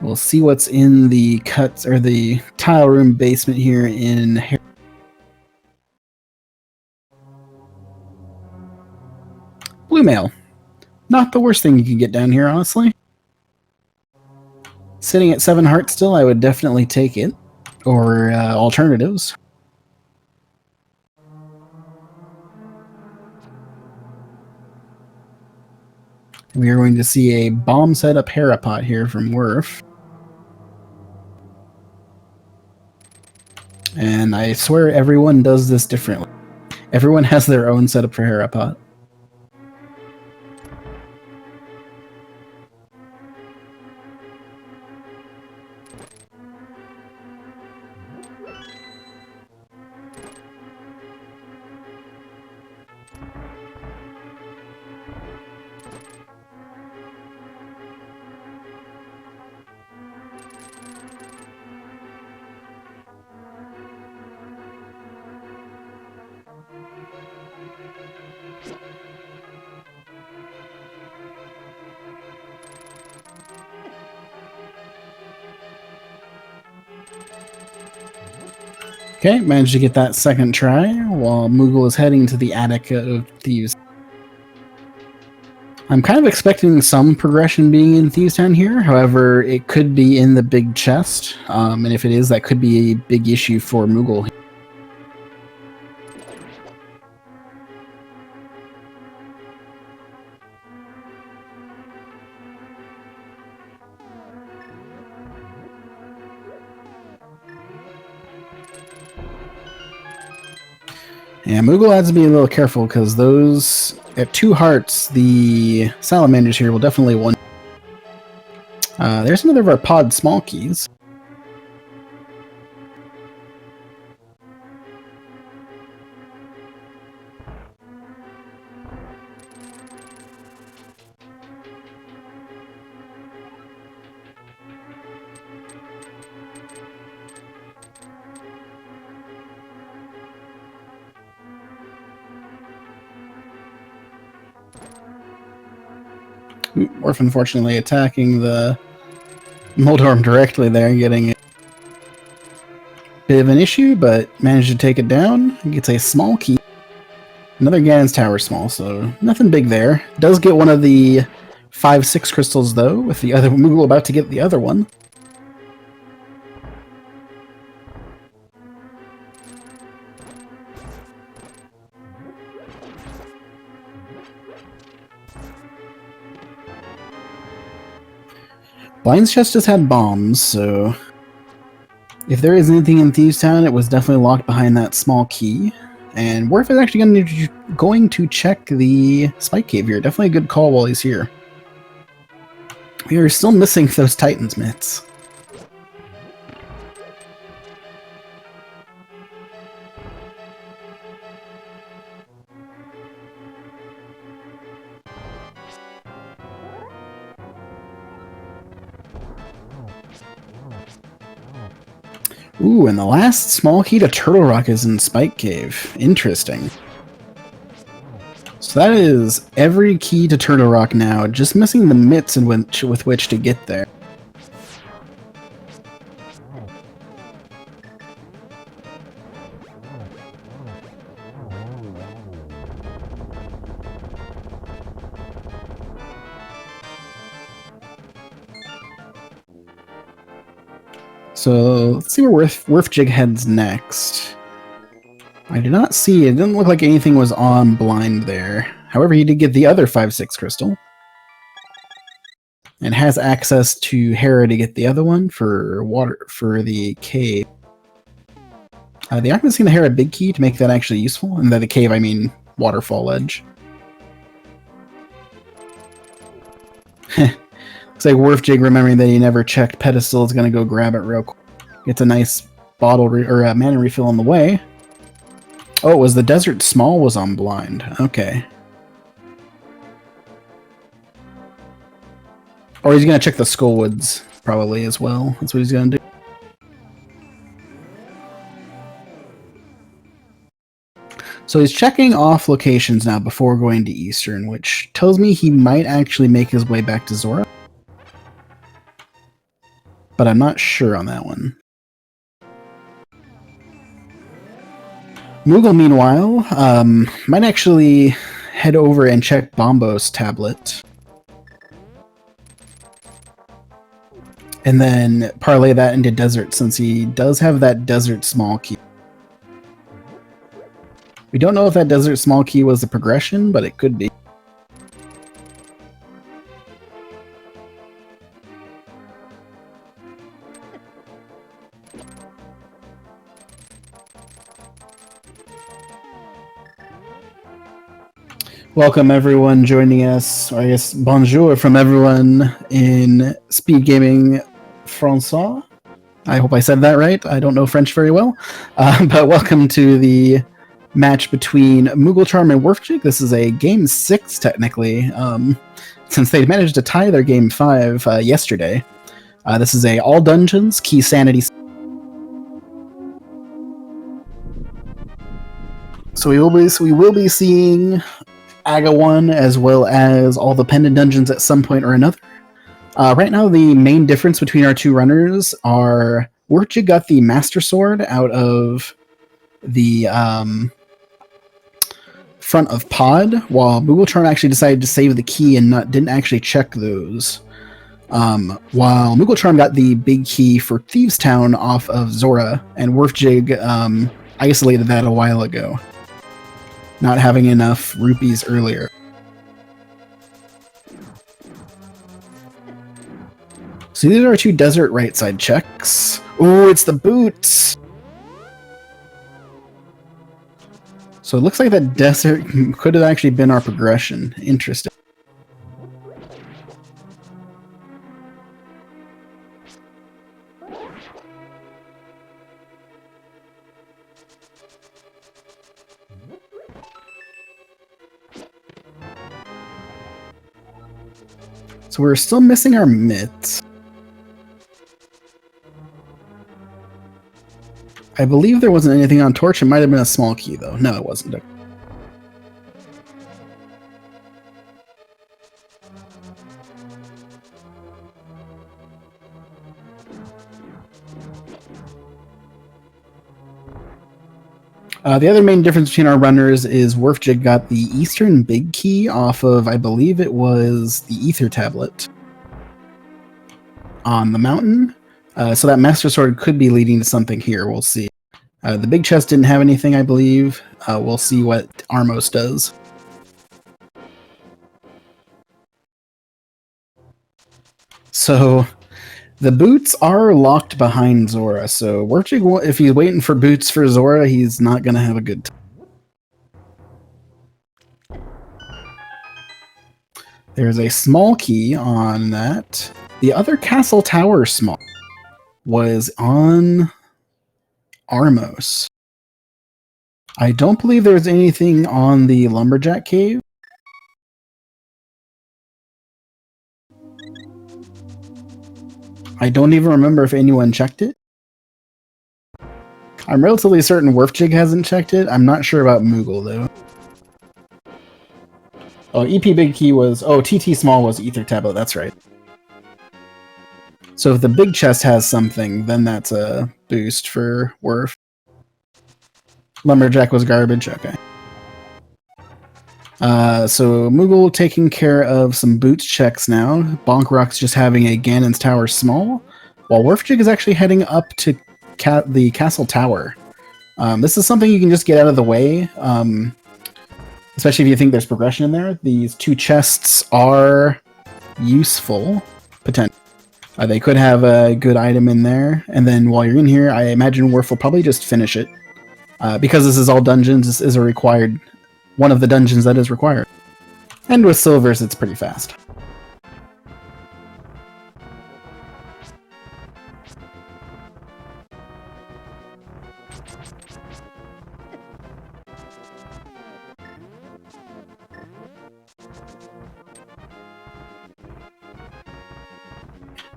We'll see what's in the cuts or the tile room basement here in Blue Mail. Not the worst thing you can get down here, honestly. Sitting at 7 hearts still, I would definitely take it. Or alternatives. We are going to see a bomb setup Harapot here from Werf. And I swear everyone does this differently. Everyone has their own setup for Harapot. Okay, managed to get that second try while Moogle is heading to the attic of Theives. I'm kind of expecting some progression being in Thieves Town here, however, it could be in the big chest, and if it is, that could be a big issue for Moogle. Yeah, Moogle has to be a little careful because those at 2 hearts, the salamanders here will definitely win. There's another of our pod small keys. Werf unfortunately attacking the Moldorm directly there, getting a bit of an issue, but managed to take it down. Gets a small key. Another Ganon's Tower small, so nothing big there. Does get one of the 5-6 crystals though, with the other Moogle about to get the other one. Blind's chest just had bombs, so if there is anything in Thieves Town, it was definitely locked behind that small key. And Werf is actually going to check the Spike Cave here. Definitely a good call while he's here. We are still missing those Titan's mitts. Ooh, and the last small key to Turtle Rock is in Spike Cave. Interesting. So that is every key to Turtle Rock now, just missing the mitts with which to get there. So let's see where werfjig heads next. I did not see, it didn't look like anything was on blind there. However, he did get the other 5-6 crystal. And has access to Hera to get the other one for the cave. They aren't missing the Hera big key to make that actually useful. And by the cave, I mean waterfall ledge. Looks like werfjig, remembering that he never checked pedestal, is going to go grab it real quick. Gets a nice bottle or mana refill on the way. Oh, it was the desert small was on blind. Okay. Or he's going to check the Skullwoods probably as well. That's what he's going to do. So he's checking off locations now before going to Eastern, which tells me he might actually make his way back to Zora. but I'm not sure on that one. Moogle, meanwhile, might actually head over and check Bombo's tablet. And then parlay that into Desert, since he does have that Desert small key. We don't know if that Desert small key was the progression, but it could be. Welcome everyone joining us, or I guess bonjour from everyone in SpeedGaming François. I hope I said that right. I don't know French very well. But welcome to the match between mooglecharm and werfjig. This is a game 6 technically, since they managed to tie their game 5 yesterday. This is a all dungeons, key sanity. So we will be seeing Aga 1 as well as all the pendant dungeons at some point or another. Right now, the main difference between our two runners are werfjig got the Master Sword out of the front of Pod, while mooglecharm actually decided to save the key and didn't actually check those. While mooglecharm got the big key for Theives Town off of Zora, and werfjig isolated that a while ago, not having enough rupees earlier. So these are our two desert right side checks. Ooh, it's the boots! So it looks like that desert could have actually been our progression. Interesting. So we're still missing our mitts. I believe there wasn't anything on torch. It might have been a small key, though. No, it wasn't. The other main difference between our runners is werfjig got the Eastern Big Key off of, I believe it was the Ether Tablet on the mountain. So that Master Sword could be leading to something here. We'll see. The big chest didn't have anything, I believe. We'll see what Armos does. So the boots are locked behind Zora, so werfjig, if he's waiting for boots for Zora, he's not going to have a good time. There's a small key on that. The other castle tower small was on Armos. I don't believe there's anything on the Lumberjack Cave. I don't even remember if anyone checked it. I'm relatively certain werfjig hasn't checked it. I'm not sure about Moogle, though. Oh, EP Big Key was... Oh, TT Small was Ether Tablet, that's right. So if the big chest has something, then that's a boost for werf. Lumberjack was garbage, okay. So Moogle taking care of some boots checks now. Bonk Rock's just having a Ganon's Tower small, while werfjig is actually heading up to the castle tower. This is something you can just get out of the way, especially if you think there's progression in there. These two chests are useful, potentially. They could have a good item in there, and then while you're in here, I imagine werf will probably just finish it. Because this is all dungeons, this is a required... one of the dungeons that is required. And with silvers, it's pretty fast.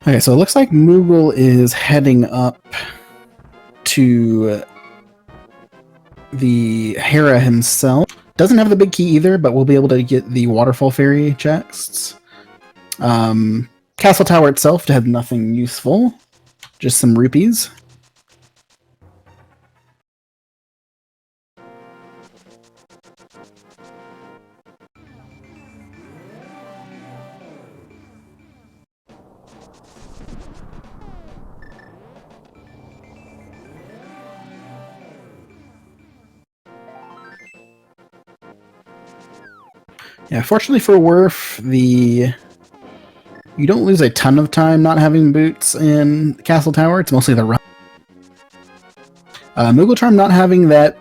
Okay, so it looks like Moogle is heading up to the Hera himself. Doesn't have the big key either, but we'll be able to get the Waterfall Fairy chests. Castle Tower itself had nothing useful. Just some rupees. Yeah, fortunately for Werf, you don't lose a ton of time not having boots in Castle Tower. It's mostly the run. mooglecharm not having that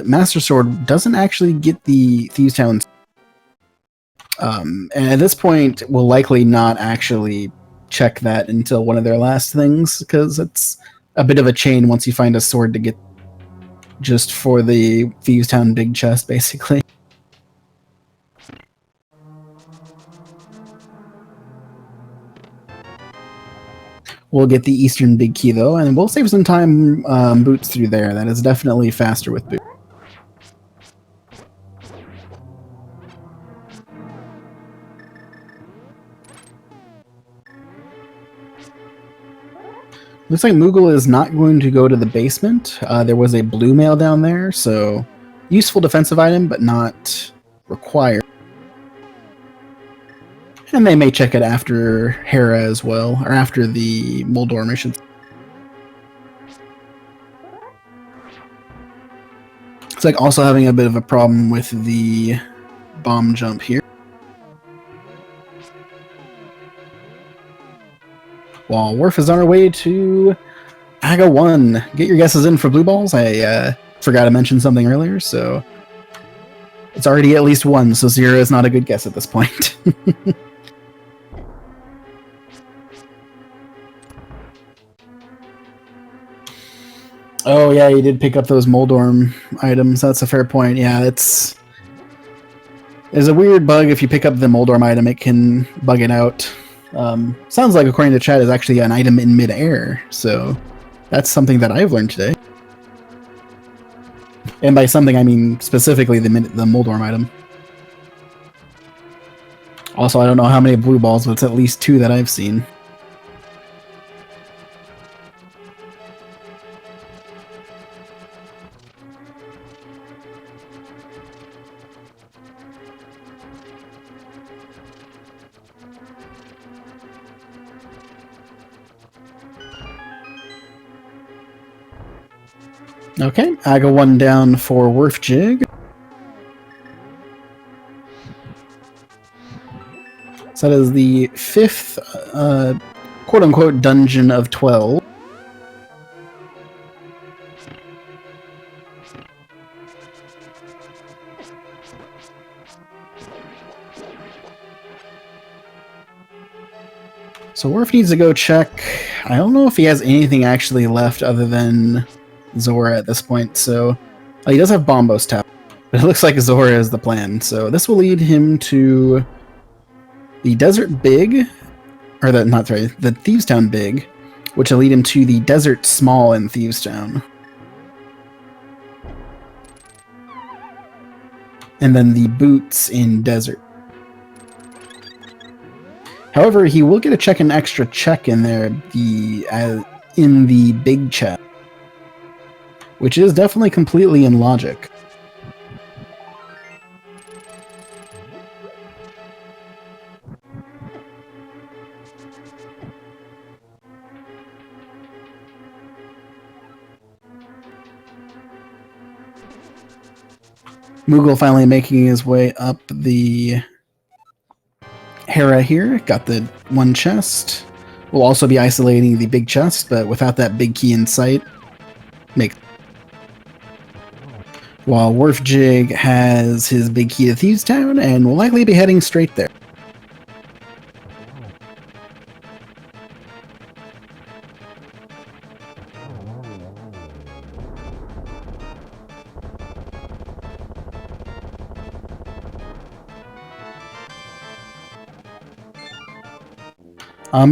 Master Sword doesn't actually get the Thieves Town. And at this point, we'll likely not actually check that until one of their last things, because it's a bit of a chain once you find a sword to get just for the Thieves Town big chest, basically. We'll get the Eastern Big Key, though, and we'll save some time boots through there. That is definitely faster with boots. Looks like Moogle is not going to go to the basement. There was a blue mail down there, so useful defensive item, but not required. And they may check it after Hera as well, or after the Moldor mission. It's like also having a bit of a problem with the bomb jump here. While Werf is on our way to Aga 1. Get your guesses in for blue balls. I forgot to mention something earlier, so it's already at least 1, so 0 is not a good guess at this point. Oh yeah, you did pick up those Moldorm items. That's a fair point. Yeah, there's a weird bug. If you pick up the Moldorm item, it can bug it out. Sounds like, according to chat, is actually an item in midair. So that's something that I've learned today. And by something, I mean specifically the Moldorm item. Also, I don't know how many blue balls, but it's at least 2 that I've seen. Okay, Aga 1 down for werfjig. So that is the 5th, quote-unquote, dungeon of 12. So Werf needs to go check. I don't know if he has anything actually left other than Zora at this point, so he does have Bombos Tower, but it looks like Zora is the plan. So this will lead him to the Desert Big, or the Thieves Town Big, which will lead him to the Desert Small in Thieves Town, and then the Boots in Desert. However, he will get an extra check in there, in the big chest, which is definitely completely in logic. Moogle finally making his way up the Hera here. Got the 1 chest. We'll also be isolating the big chest, but without that big key in sight, while werfjig has his big key to Thieves Town and will likely be heading straight there.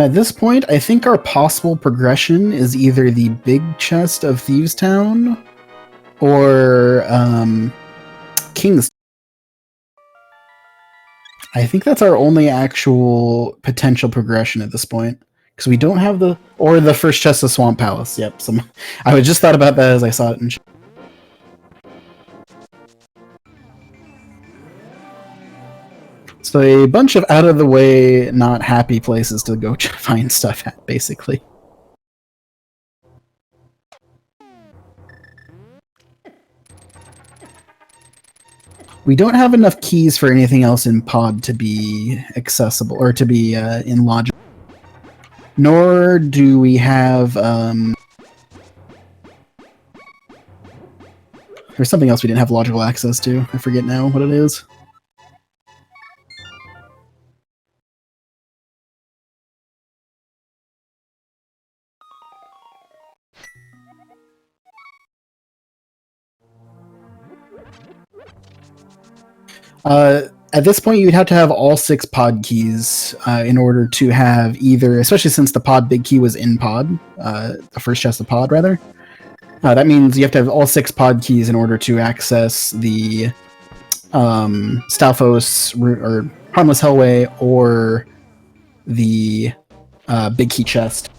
At this point, I think our possible progression is either the big chest of Thieves Town or King's. I think that's our only actual potential progression at this point, Because we don't have or the first chest of Swamp Palace. Yep, I just thought about that as I saw it in So a bunch of out-of-the-way, not happy places to go find stuff at, basically. We don't have enough keys for anything else in Pod to be accessible, or to be in logic. Nor do we have... There's something else we didn't have logical access to. I forget now what it is. At this point, you'd have to have all 6 pod keys in order to have either, especially since the pod big key was in pod, the first chest of pod, rather. That means you have to have all 6 pod keys in order to access the Stalfos or Harmless Hellway or the big key chest.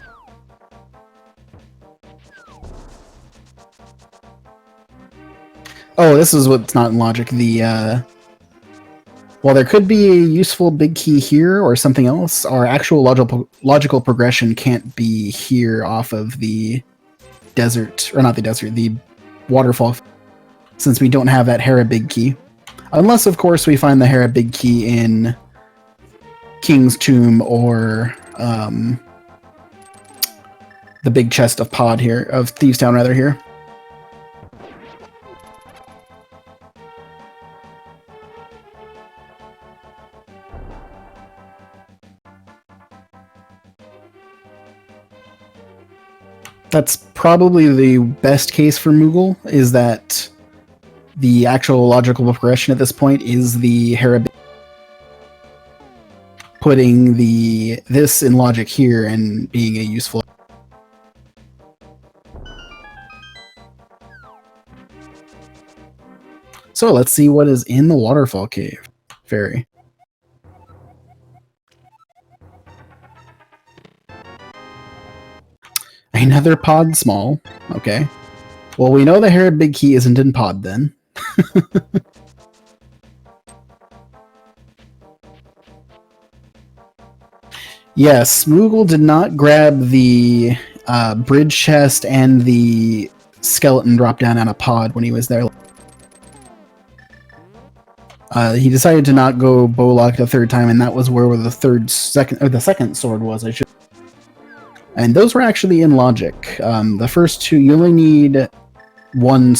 Oh, this is what's not in logic. While there could be a useful big key here or something else, our actual logical progression can't be here off of the desert, or not the desert, the waterfall, since we don't have that Hera big key. Unless, of course, we find the Hera big key in King's Tomb or the big chest of Pod here, of Thieves Town rather here. That's probably the best case for Moogle, is that the actual logical progression at this point is the Hera, putting this in logic here and being a useful. So let's see what is in the waterfall cave. Fairy. Another pod small. Okay. Well, we know the Hera big key isn't in pod then. Yes, Moogle did not grab the bridge chest and the skeleton drop down on a pod when he was there. He decided to not go bowlock the third time, and that was where the second sword was. And those were actually in logic. The first 2, you only need 1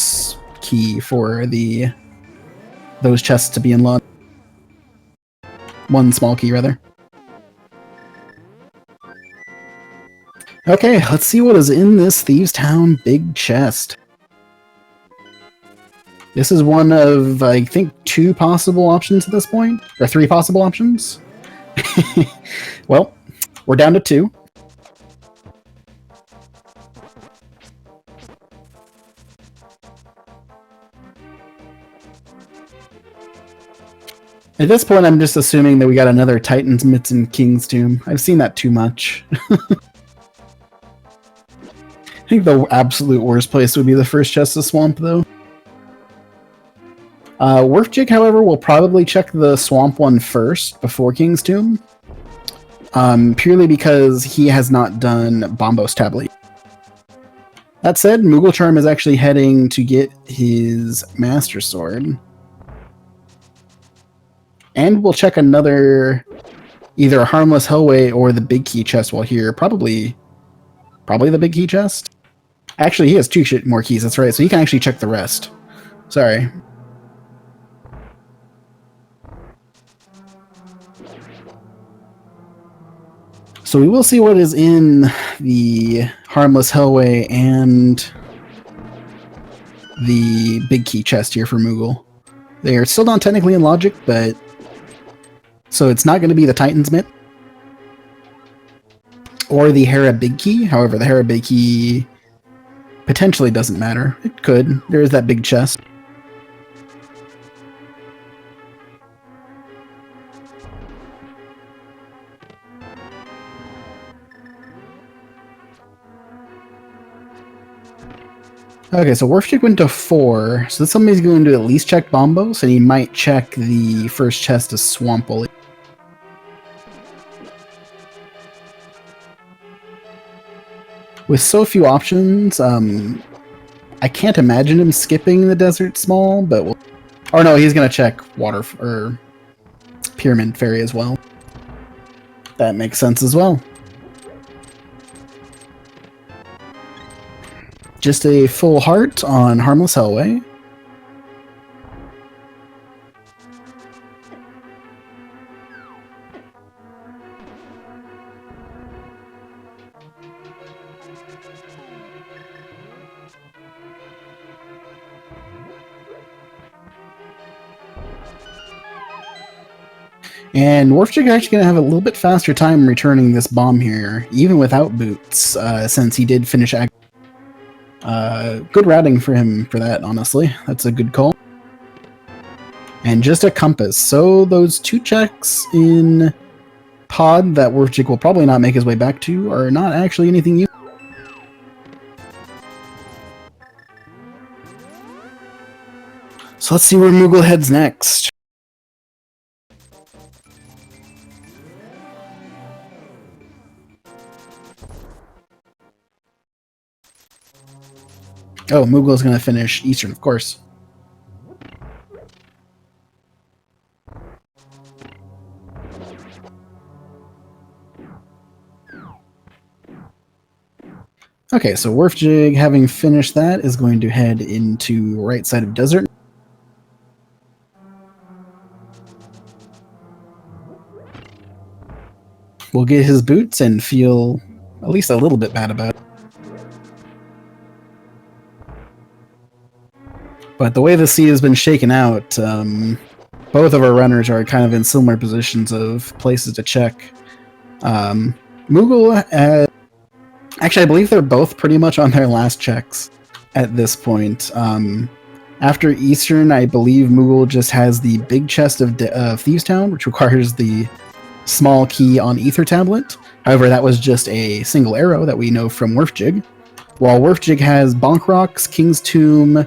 key for those chests to be in logic. 1 small key, rather. Okay, let's see what is in this Thieves Town big chest. This is one of, I think, 2 possible options at this point. Or 3 possible options. Well, we're down to 2. At this point, I'm just assuming that we got another Titan's Mitts in King's Tomb. I've seen that too much. I think the absolute worst place would be the first chest of Swamp, though. Werfjig, however, will probably check the Swamp one first, before King's Tomb. Purely because he has not done Bombos Tablet. That said, mooglecharm is actually heading to get his Master Sword. And we'll check another, either a Harmless Hellway or the big key chest while here. Probably the big key chest. Actually, he has 2 more keys, that's right, so he can actually check the rest. Sorry. So we will see what is in the Harmless Hellway and the big key chest here for Moogle. They are still not technically in logic, but... So it's not going to be the Titan's Mitt. Or the Hera big key. However, the Hera big key potentially doesn't matter. It could. There is that big chest. Okay, so werfjig went to 4, so this somebody's going to at least check Bombos, and he might check the first chest of Swampole. With so few options, I can't imagine him skipping the Desert Small, but we'll... Or no, he's going to check Water or Pyramid Fairy as well. That makes sense as well. Just a full heart on Harmless Hellway. And werfjig actually going to have a little bit faster time returning this bomb here, even without boots, since he did finish act. Good routing for him for that, honestly. That's a good call. And just a compass. So those 2 checks in pod that werfjig will probably not make his way back to are not actually anything useful. So let's see where Moogle heads next. Oh, Moogle's going to finish Eastern, of course. Okay, so werfjig, having finished that, is going to head into right side of Desert. We'll get his boots and feel at least a little bit bad about it. But the way the seed has been shaken out, both of our runners are kind of in similar positions of places to check. Moogle, actually, I believe they're both pretty much on their last checks at this point. After Eastern, I believe Moogle just has the big chest of Theives Town, which requires the small key on Ether Tablet. However, that was just a single arrow that we know from werfjig. While werfjig has Bonk Rocks, King's Tomb,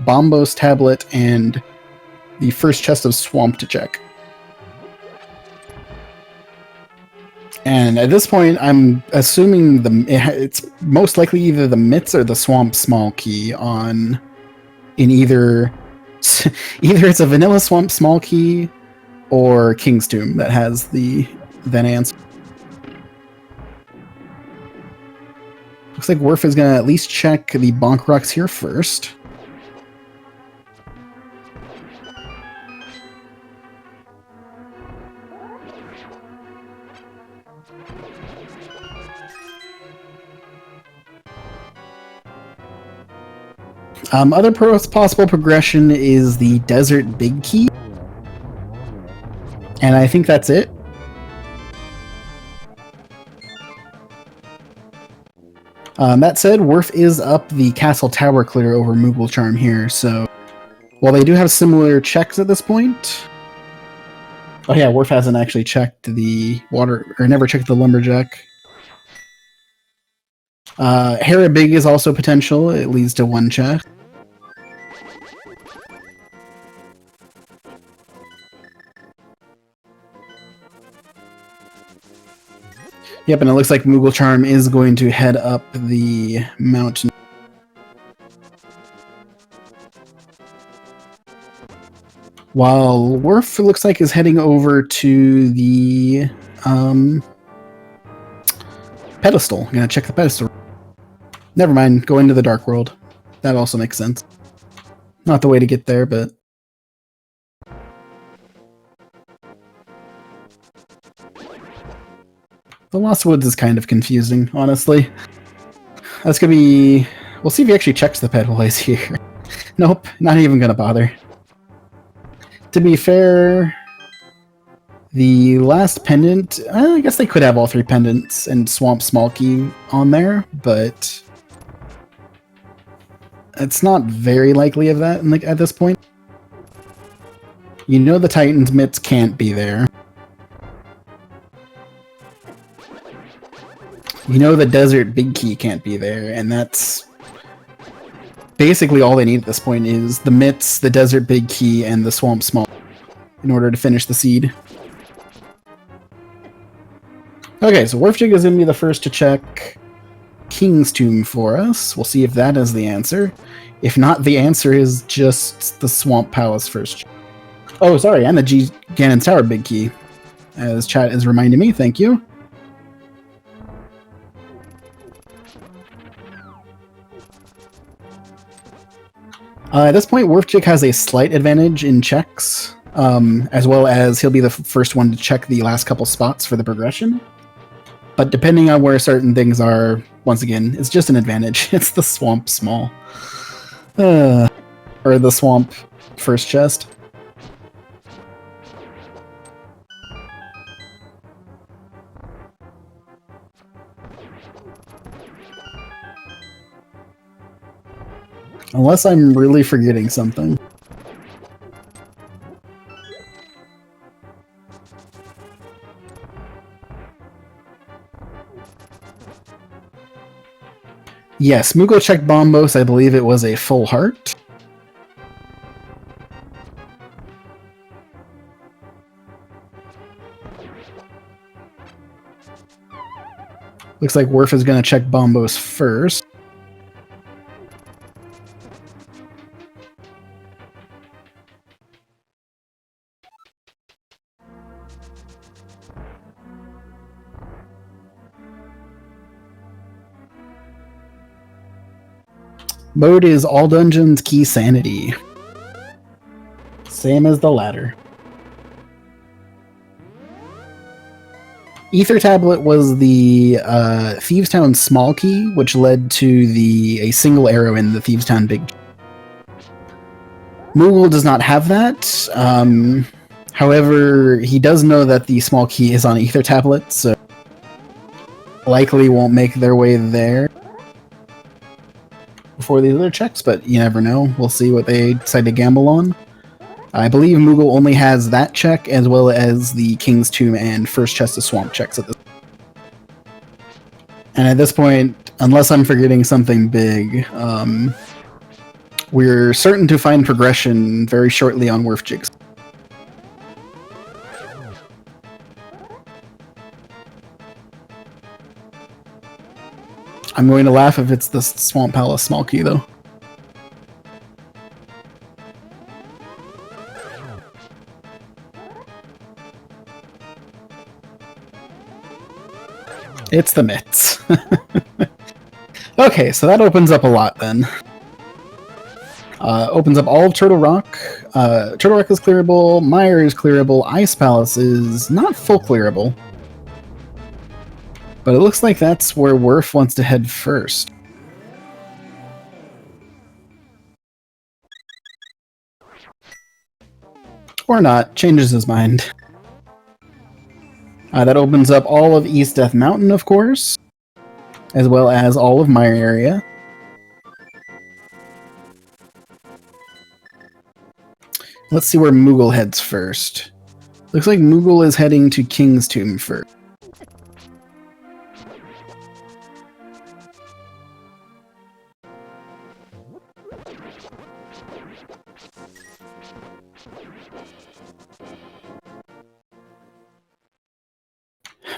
Bombos Tablet, and the first chest of Swamp to check. And at this point, I'm assuming it's most likely either the Mitts or the Swamp Small key in either it's a vanilla Swamp Small key or King's Tomb that has that answer. Looks like Werf is going to at least check the Bonk Rocks here first. Other possible progression is the Desert Big Key. And I think that's it. That said, Werf is up the Castle Tower clear over mooglecharm here, so while they do have similar checks at this point... Oh yeah, Werf hasn't actually checked the water, or never checked the lumberjack. Hera Big is also potential. It leads to 1 check. Yep, and it looks like mooglecharm is going to head up the mountain. While Werf looks like is heading over to the pedestal. I'm gonna check the pedestal. Never mind, go into the Dark World. That also makes sense. Not the way to get there, but... The Lost Woods is kind of confusing, honestly. That's gonna be... We'll see if he actually checks the ped while he's here. Nope, not even gonna bother. To be fair, the last pendant... I guess they could have all 3 pendants and Swamp Small Key on there, but... It's not very likely of that at this point. You know the Titan's Mitts can't be there. You know the Desert Big Key can't be there, and that's basically all they need at this point is the mitts, the desert big key, and the swamp small in order to finish the seed. Okay, so werfjig is going to be the first to check King's Tomb for us. We'll see if that is the answer. If not, the answer is just the Swamp Palace first. Oh, sorry, and the Ganon's Tower big key. As chat is reminding me, thank you. At this point, werfjig has a slight advantage in checks, as well as he'll be the first one to check the last couple spots for the progression. But depending on where certain things are, once again, it's just an advantage. It's the swamp small. Or the swamp first chest. Unless I'm really forgetting something. Yes, Moogle checked Bombos. I believe it was a full heart. Looks like Werf is going to check Bombos first. Mode is all dungeons, key sanity. Same as the ladder. Ether Tablet was the Thieves Town small key, which led to a single arrow in the Thieves Town big. Moogle does not have that. However, he does know that the small key is on Ether Tablet, so likely won't make their way there before these other checks, but you never know. We'll see what they decide to gamble on. I believe Moogle only has that check as well as the King's Tomb and First Chest of Swamp checks at this. And at this point, unless I'm forgetting something big, we're certain to find progression very shortly on werfjigs. I'm going to laugh if it's the Swamp Palace small key, though. It's the mitts. Okay, so that opens up a lot, then. Opens up all of Turtle Rock. Turtle Rock is clearable, Mire is clearable, Ice Palace is not full clearable. But it looks like that's where Werf wants to head first. Or not, changes his mind. That opens up all of East Death Mountain, of course, as well as all of Mire area. Let's see where Moogle heads first. Looks like Moogle is heading to King's Tomb first.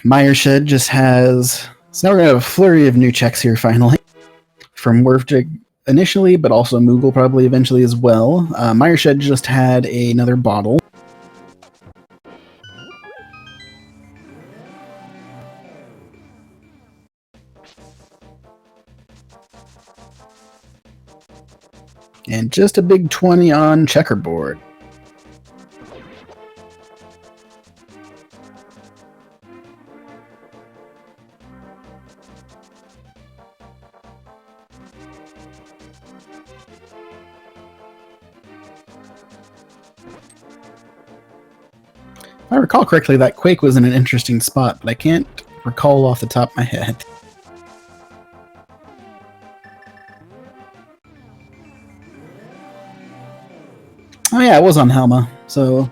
Mire Shed just has... So now we're going to have a flurry of new checks here, finally. From werfjig initially, but also Moogle probably eventually as well. Mire Shed just had another bottle. And just a big 20 on checkerboard. If I recall correctly, that Quake was in an interesting spot, but I can't recall off the top of my head. Oh yeah, it was on Helma, so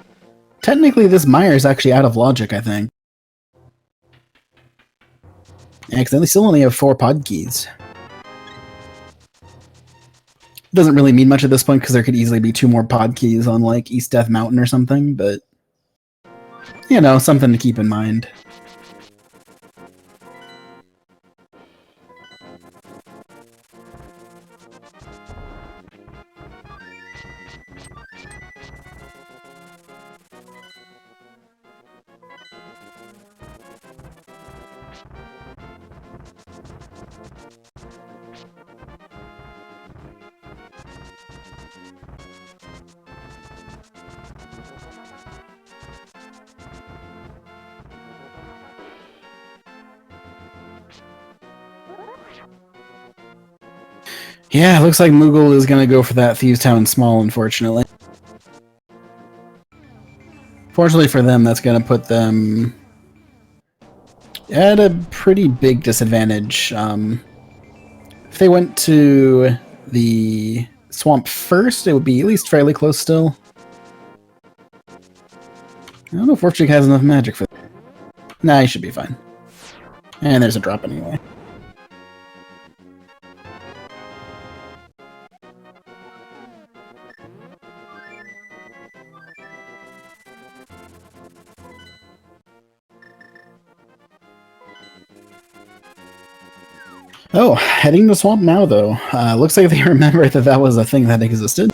technically this Mire is actually out of logic, I think. Yeah, because they still only have 4 pod keys. Doesn't really mean much at this point because there could easily be 2 more pod keys on like East Death Mountain or something, but you know, something to keep in mind. Yeah, it looks like Moogle is going to go for that Thieves Town small, unfortunately. Fortunately for them, that's going to put them at a pretty big disadvantage. If they went to the swamp first, it would be at least fairly close still. I don't know if werfjig has enough magic for that. Nah, he should be fine. And there's a drop anyway. Oh, heading to swamp now, though. Looks like they remember that that was a thing that existed.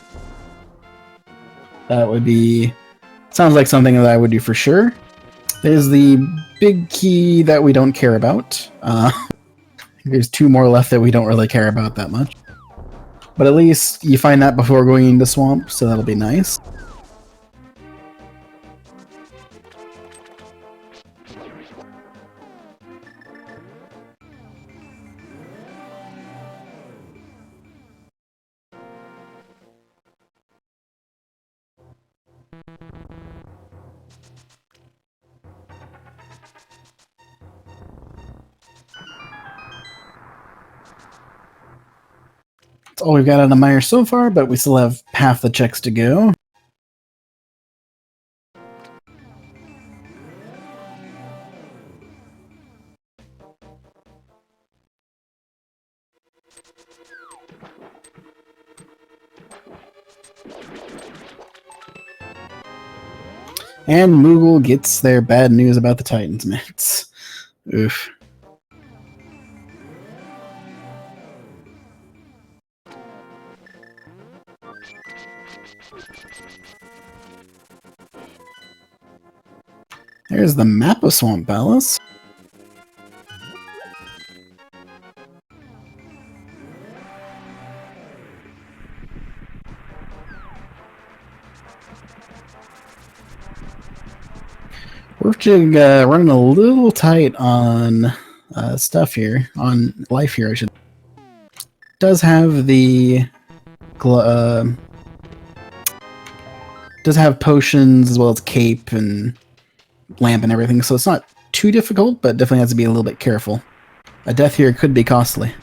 That would be... Sounds like something that I would do for sure. There's the big key that we don't care about. There's 2 more left that we don't really care about that much. But at least you find that before going into swamp, so that'll be nice. That's all we've got out of Mire so far, but we still have half the checks to go. And Moogle gets their bad news about the Titans mitts. Oof. There's the map of Swamp Palace. werfjig running a little tight on stuff here, on life here, I should. Does have the does have potions as well as cape and lamp and everything, so it's not too difficult, but definitely has to be a little bit careful. A death here could be costly.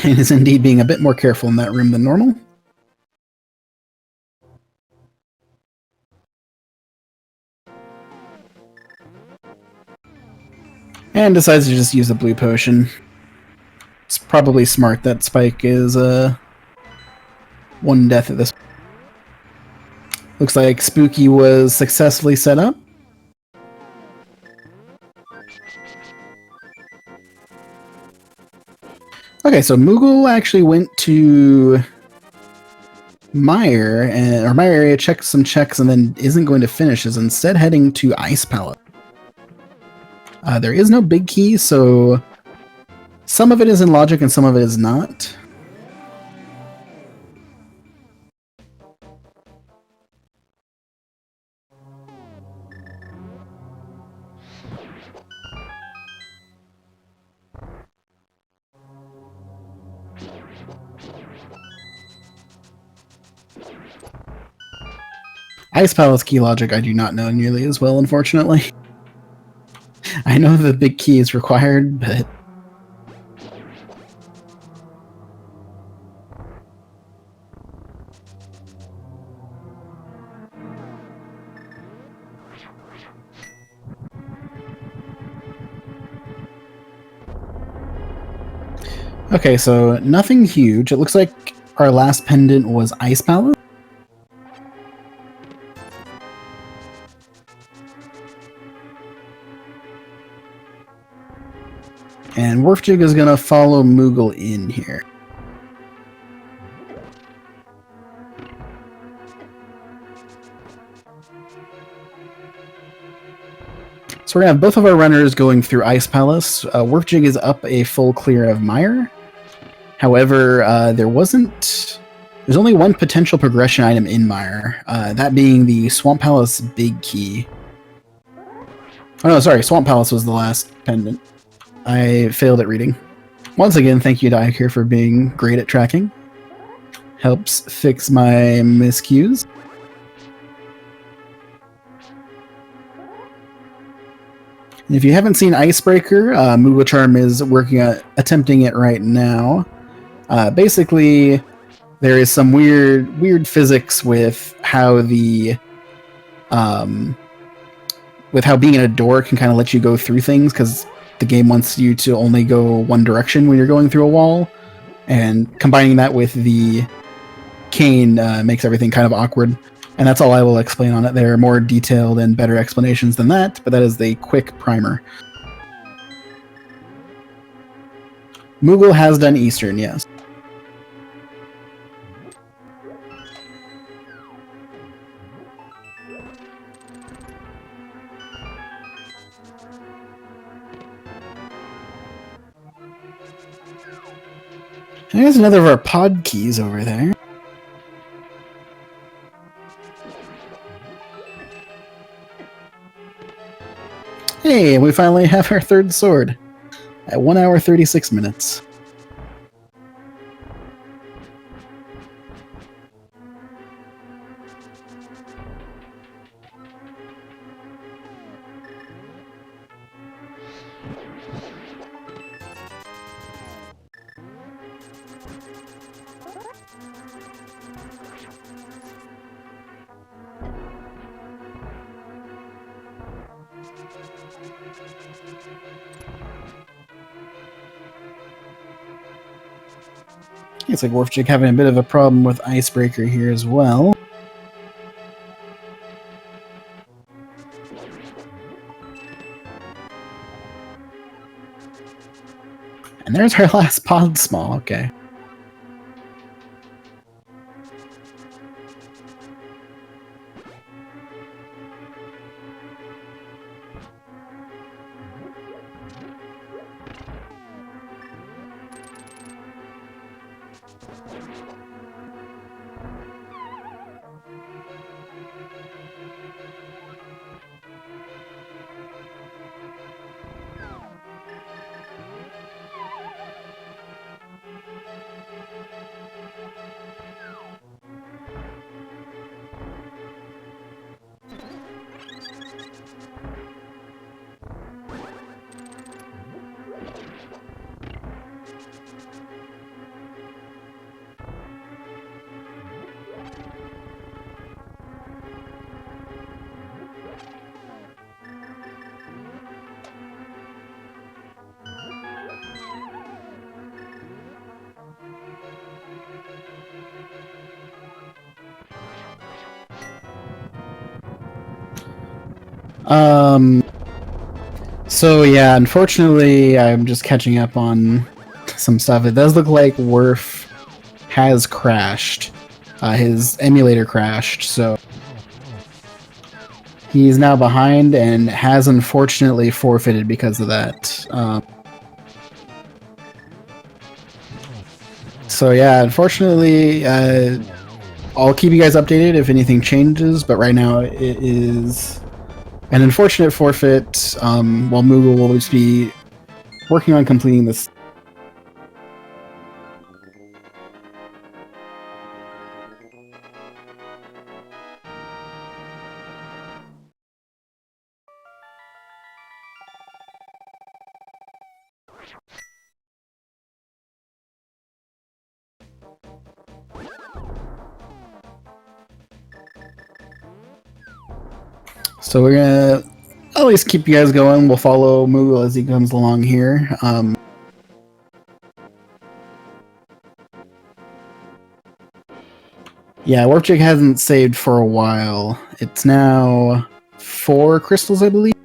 And is indeed being a bit more careful in that room than normal. And decides to just use the blue potion. It's probably smart that Spike is 1 death at this point. Looks like Spooky was successfully set up. Okay, so Moogle actually went to Mire, or Mire area, checked some checks, and then isn't going to finish, is instead heading to Ice Palace. There is no big key, so some of it is in logic and some of it is not. Ice Palace key logic I do not know nearly as well, unfortunately. I know the big key is required, but... Okay, so nothing huge. It looks like our last pendant was Ice Palace. And Werfjig is going to follow Moogle in here. So we're going to have both of our runners going through Ice Palace. Werfjig is up a full clear of Mire. However, there's only one potential progression item in Mire, that being the Swamp Palace Big Key. Oh no, sorry, Swamp Palace was the last pendant. I failed at reading. Once again, thank you to Ike here for being great at tracking. Helps fix my miscues. And if you haven't seen Icebreaker, mooglecharm is attempting it right now. Basically, there is some weird physics with how being in a door can kind of let you go through things, because the game wants you to only go one direction when you're going through a wall, and combining that with the cane makes everything kind of awkward. And that's all I will explain on it. There are more detailed and better explanations than that, but that is the quick primer. Moogle has done Eastern, yes. And there's another of our pod keys over there. Hey, we finally have our third sword at 1 hour 36 minutes. It's like Werfjig having a bit of a problem with Icebreaker here as well. And there's our last pod small, okay. So yeah, unfortunately, I'm just catching up on some stuff. It does look like Werf has crashed. His emulator crashed, so he's now behind and has unfortunately forfeited because of that. So yeah, unfortunately, I'll keep you guys updated if anything changes, but right now it is an unfortunate forfeit, while Moogle will just be working on completing this. So we're gonna at least keep you guys going. We'll follow Moogle as he comes along here. Yeah, werfjig hasn't saved for a while. It's now 4 crystals, I believe.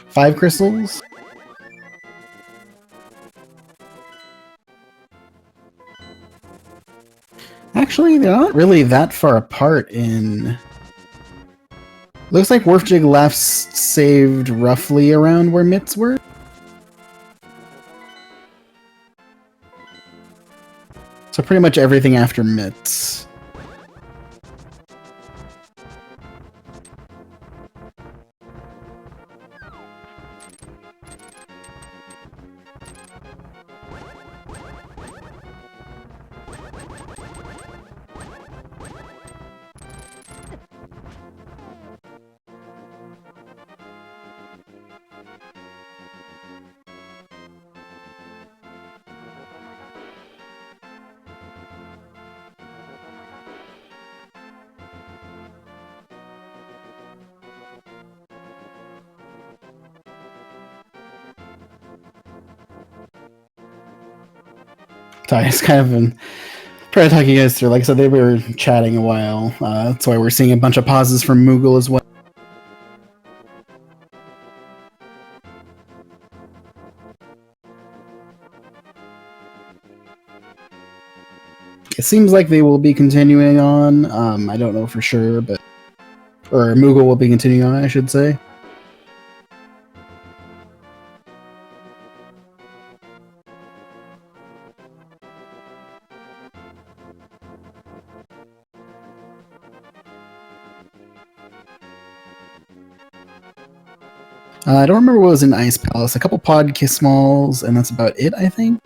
5 crystals. Actually, they're not really that far apart in... Looks like werfjig last saved roughly around where mitts were. So pretty much everything after mitts. Sorry, it's kind of been trying to talk you guys through. Like I said, they were chatting a while. That's why we're seeing a bunch of pauses from Moogle as well. It seems like they will be continuing on. I don't know for sure, but... Or Moogle will be continuing on, I should say. I don't remember what was in Ice Palace. A couple pod smalls, and that's about it, I think.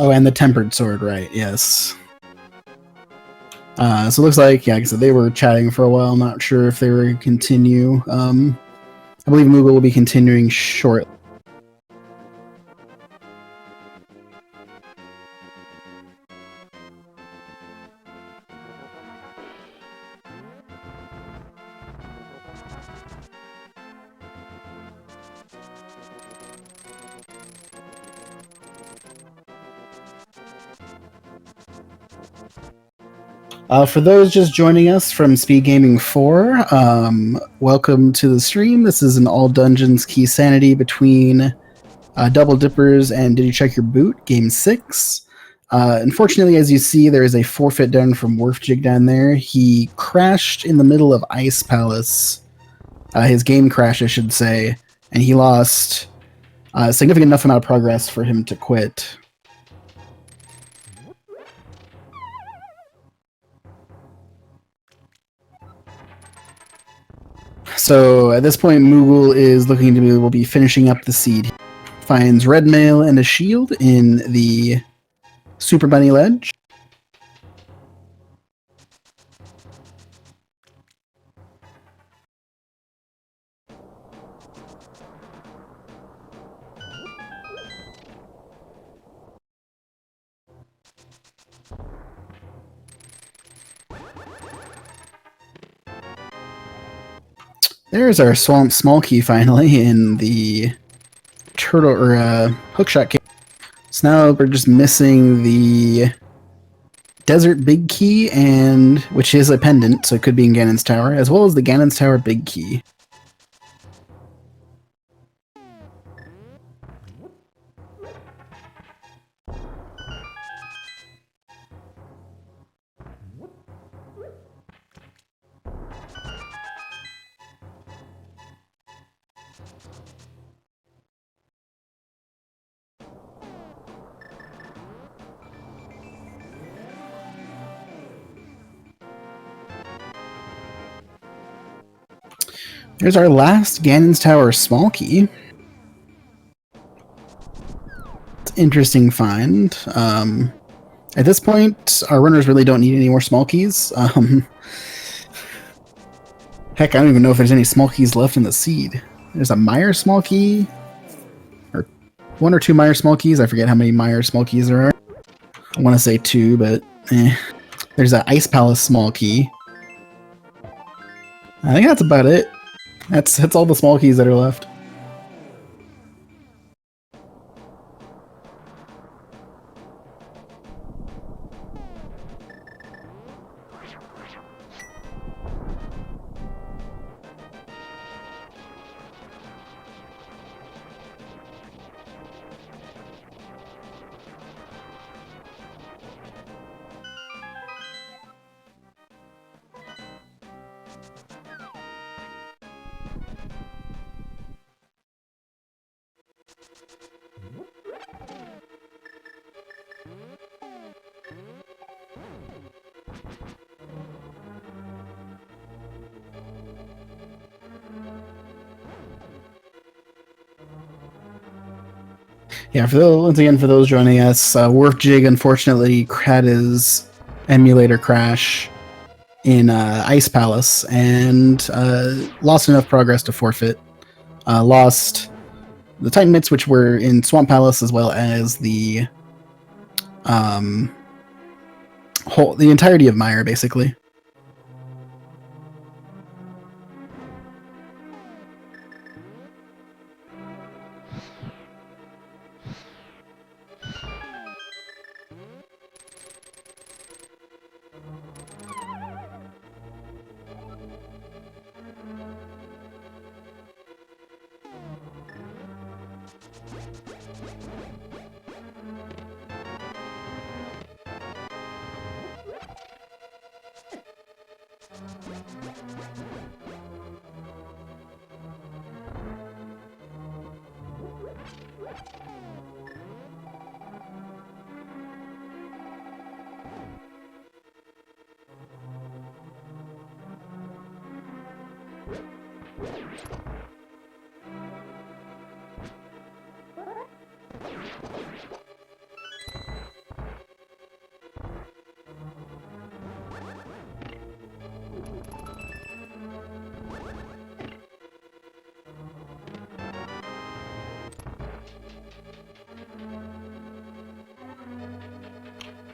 Oh, and the Tempered Sword, right, yes. So it looks like, yeah, like I said, they were chatting for a while. Not sure if they were going to continue. I believe Moogle will be continuing shortly. For those just joining us from SpeedGaming 4, welcome to the stream. This is an all dungeons key sanity between Double Dippers and Did You Check Your Boot, Game 6. Unfortunately, as you see, there is a forfeit done from werfjig down there. He crashed in the middle of Ice Palace. His game crashed, I should say, and he lost a significant enough amount of progress for him to quit. So at this point, Moogle is looking to will be finishing up the seed. Finds red mail and a shield in the Super Bunny Ledge. There's our swamp small key finally in the turtle or hookshot cave. So now we're just missing the desert big key, and which is a pendant, so it could be in Ganon's tower, as well as the Ganon's tower big key. There's our last Ganon's Tower small key. It's an interesting find. At this point, our runners really don't need any more small keys. Heck, I don't even know if there's any small keys left in the seed. There's a Mire small key, or 1 or 2 Mire small keys. I forget how many Mire small keys there are. I want to say 2, but eh. There's an Ice Palace small key. I think that's about it. That's all the small keys that are left. Yeah, once again, for those joining us, werfjig unfortunately had his emulator crash in Ice Palace and lost enough progress to forfeit. Lost the Titan Mitts, which were in Swamp Palace, as well as the the entirety of Mire, basically.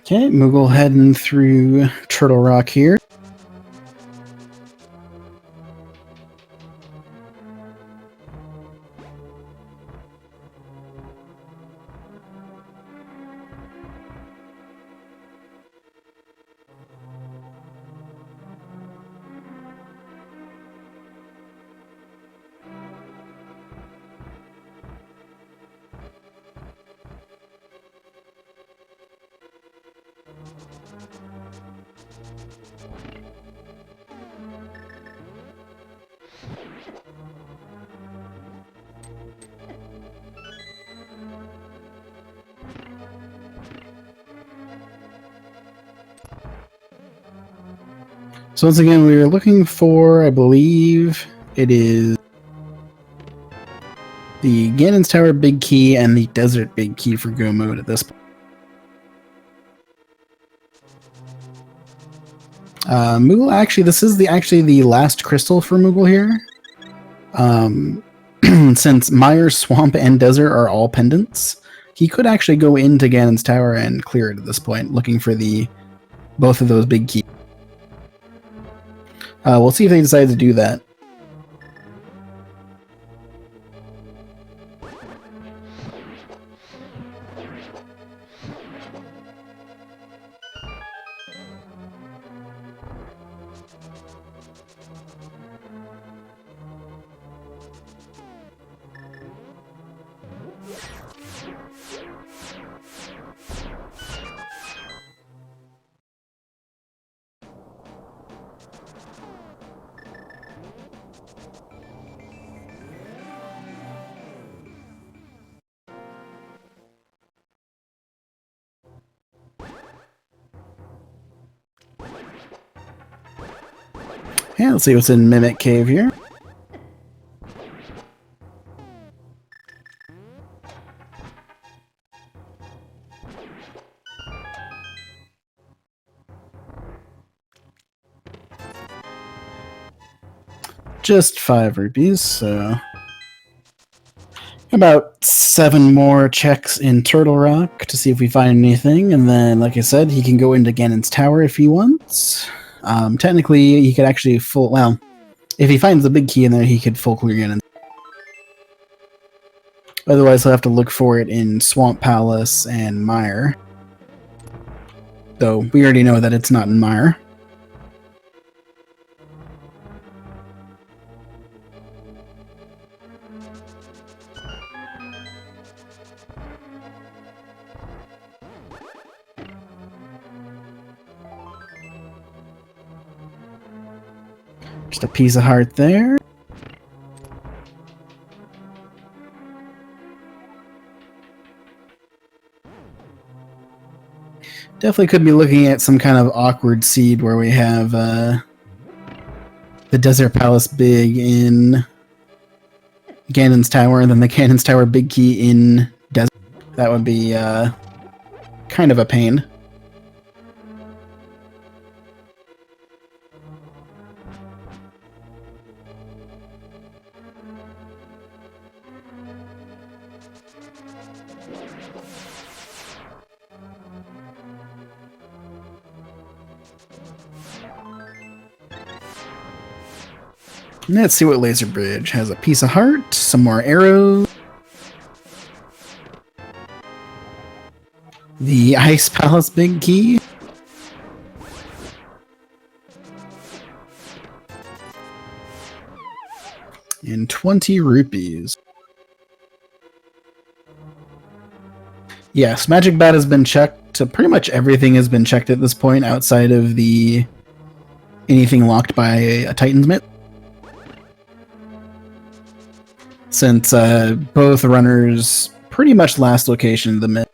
Okay, Moogle heading through Turtle Rock here. So once again, we are looking for, I believe it is the Ganon's Tower big key and the Desert big key for Go mode at this point. Moogle, actually, this is actually the last crystal for Moogle here. Since Mire, Swamp, and Desert are all pendants, he could actually go into Ganon's Tower and clear it at this point, looking for both of those big keys. We'll see if they decide to do that. Yeah, let's see what's in Mimic Cave here. just 5 rupees, so about 7 more checks in Turtle Rock to see if we find anything, and then, like I said, he can go into Ganon's Tower if he wants. Technically, he could actually well, if he finds the big key in there, he could full clear Ganon. Otherwise, he'll have to look for it in Swamp Palace and Mire. Though, we already know that it's not in Mire. Just a piece of heart there. Definitely could be looking at some kind of awkward seed where we have the Desert Palace big in Ganon's Tower, and then the Ganon's Tower big key in Desert. That would be kind of a pain. Let's see what Laser Bridge has. A piece of heart, some more arrows. The Ice Palace big key. And 20 rupees. Yes, Magic Bat has been checked. Pretty much everything has been checked at this point outside of the anything locked by a Titan's Mitt. Since both runners pretty much last location the Mitt.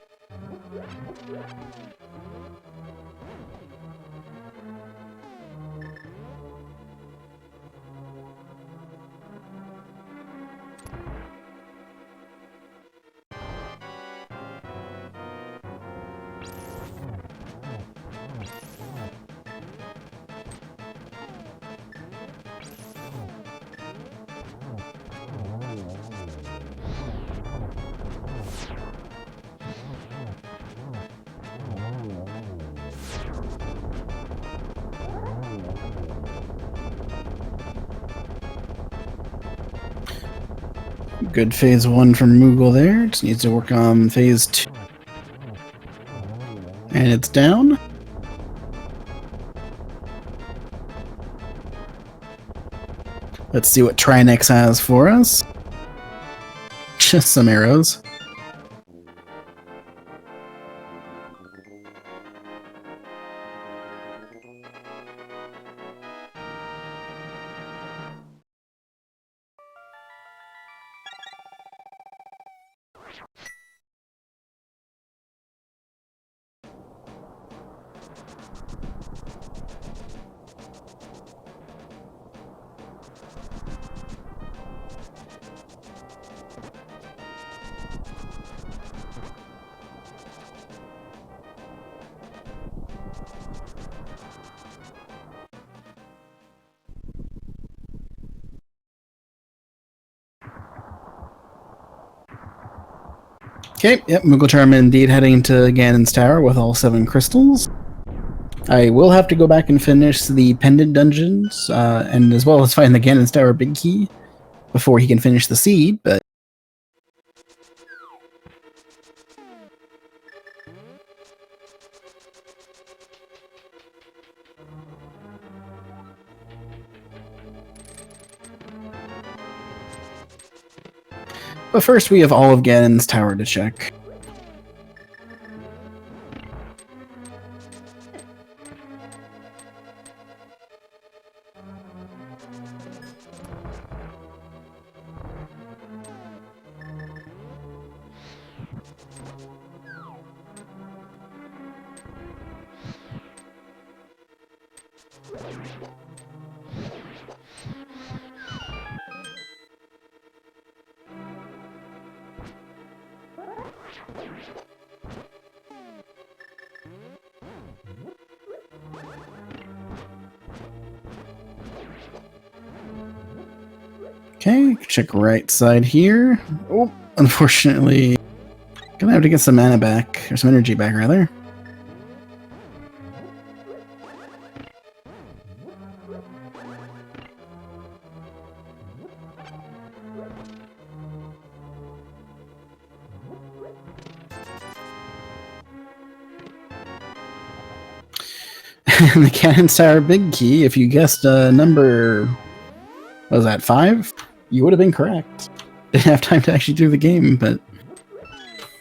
Good phase 1 from Moogle there. Just needs to work on phase 2. And it's down. Let's see what Trinex has for us. Just some arrows. Okay, yep, mooglecharm indeed heading to Ganon's Tower with all 7 crystals. I will have to go back and finish the pendant dungeons, and as well as find the Ganon's Tower big key before he can finish the seed, but first we have all of Ganon's Tower to check. Okay, check right side here. Oh, unfortunately, gonna have to get some mana back, or some energy back, rather. And the Cannon Tower Big Key, if you guessed number, what was that, 5? You would have been correct. Didn't have time to actually do the game, but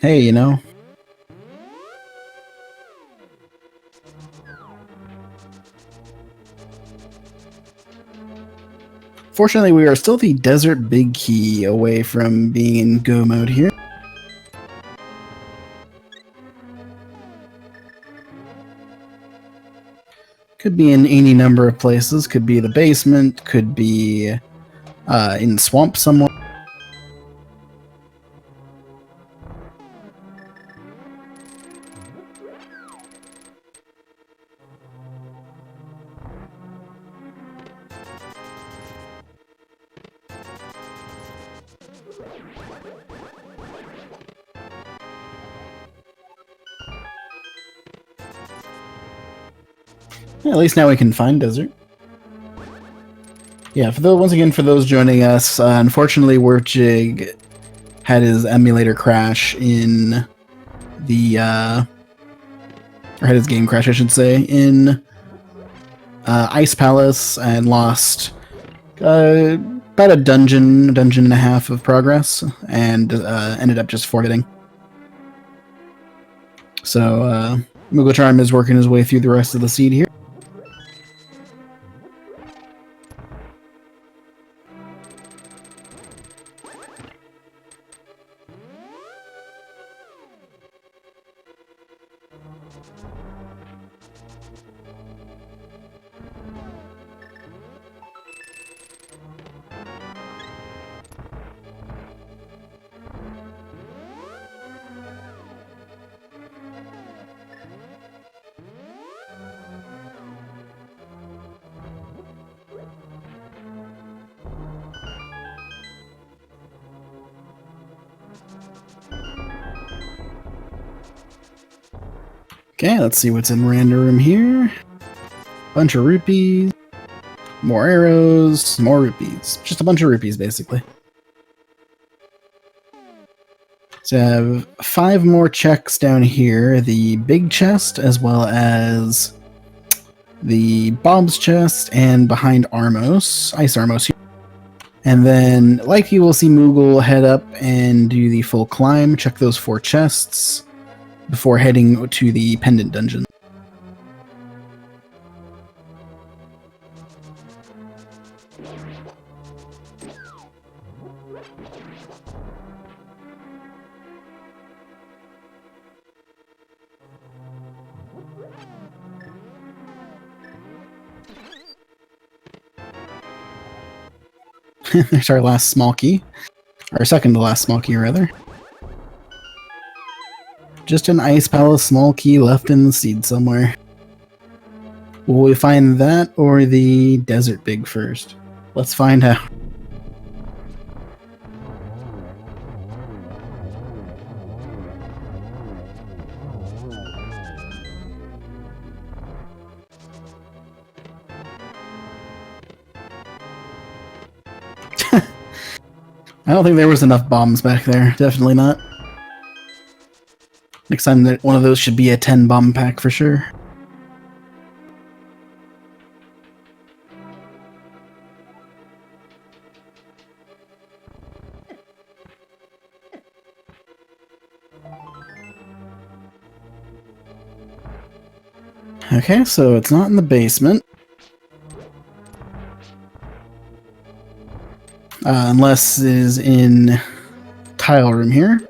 hey, you know. Fortunately, we are still the Desert Big Key away from being in go mode here. Could be in any number of places. Could be the basement. Could be in the swamp somewhere. Yeah, at least now we can find desert. Yeah, once again, for those joining us, unfortunately, werfjig had his emulator crash in the, or had his game crash, I should say, in Ice Palace, and lost about a dungeon and a half of progress, and ended up just forfeiting. So, mooglecharm is working his way through the rest of the seed here. Okay, let's see what's in random room here. Bunch of rupees, more arrows, more rupees. Just a bunch of rupees, basically. So I have 5 more checks down here. The big chest, as well as the Bob's chest, and behind Armos, Ice Armos here. And then, like you will see Moogle head up and do the full climb, check those 4 chests, before heading to the pendant dungeon. There's our last small key. Our second to last small key, rather. Just an Ice Palace small key left in the seed somewhere. Will we find that or the Desert Big first? Let's find out. I don't think there was enough bombs back there. Definitely not. Next time, one of those should be a 10 bomb pack for sure. Okay, so it's not in the basement. Unless it is in tile room here.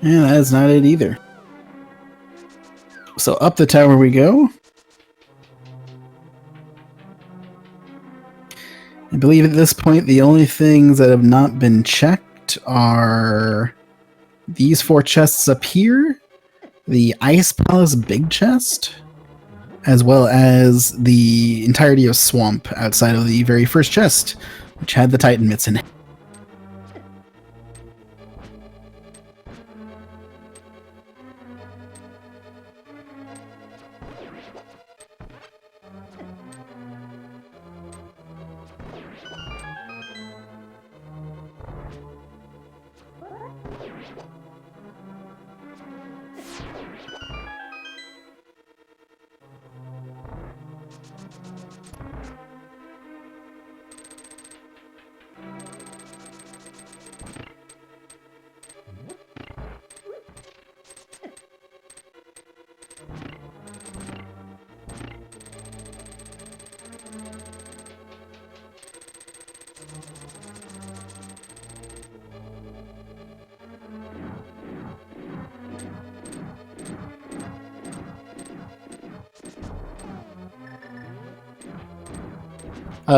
Yeah, that is not it either. So up the tower we go. I believe at this point the only things that have not been checked are these 4 chests up here, the Ice Palace big chest, as well as the entirety of Swamp outside of the very first chest, which had the Titan mitts in it.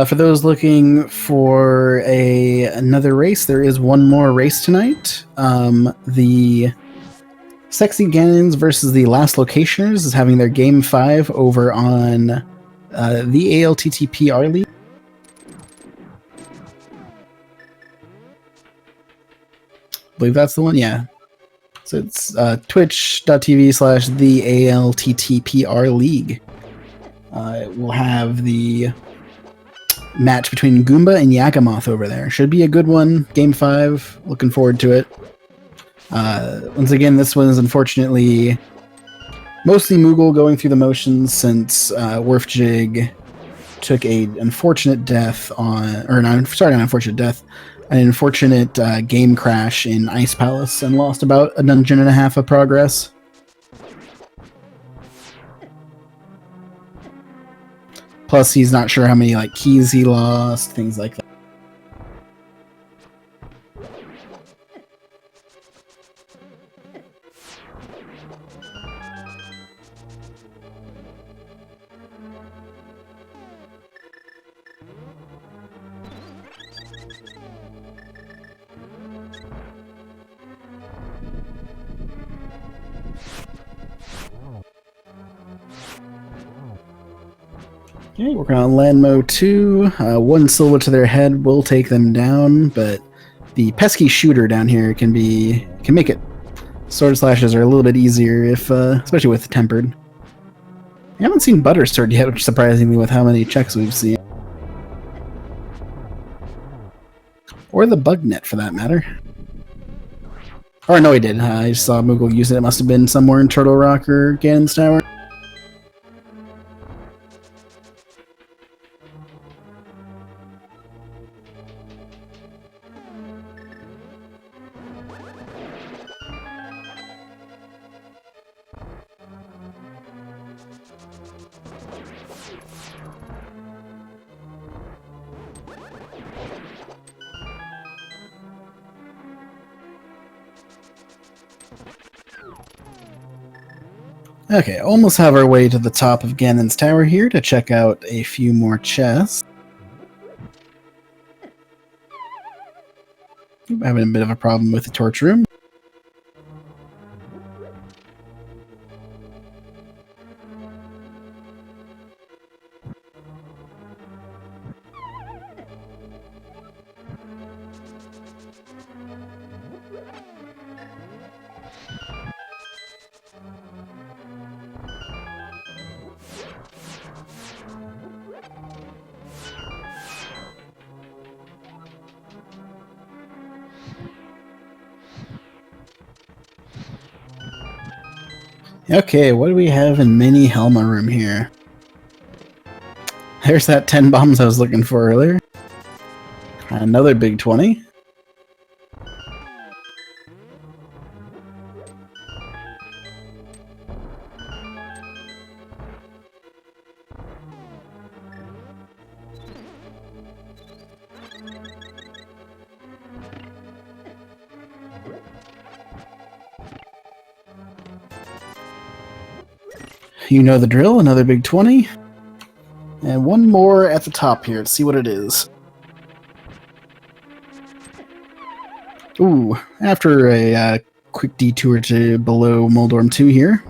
For those looking for another race, there is one more race tonight. The Sexy Ganons versus the Last Locationers is having their Game 5 over on the ALTTPR League. I believe that's the one, yeah. So it's twitch.tv/the ALTTPR League. We'll have the match between Goomba and Yakamoth over there. Should be a good one. Game 5. Looking forward to it. Once again, this one is unfortunately mostly Moogle going through the motions since werfjig took an unfortunate death an unfortunate game crash in Ice Palace and lost about a dungeon and a half of progress. Plus, he's not sure how many keys he lost, things like that. Okay, working on Landmo 2. 1 silver to their head will take them down, but the pesky shooter down here can make it. Sword slashes are a little bit easier, especially with tempered. I haven't seen Buttersword yet, which surprisingly with how many checks we've seen. Or the Bugnet, for that matter. Or no, he did. I just saw Moogle use it. It must have been somewhere in Turtle Rock or Ganon's Tower. Okay, almost have our way to the top of Ganon's Tower here to check out a few more chests. I'm having a bit of a problem with the torch room. Okay, what do we have in Mini Helma room here? There's that 10 bombs I was looking for earlier. Another big 20. You know the drill, another big 20. And one more at the top here to see what it is. Ooh, after a quick detour to below Moldorm 2 here.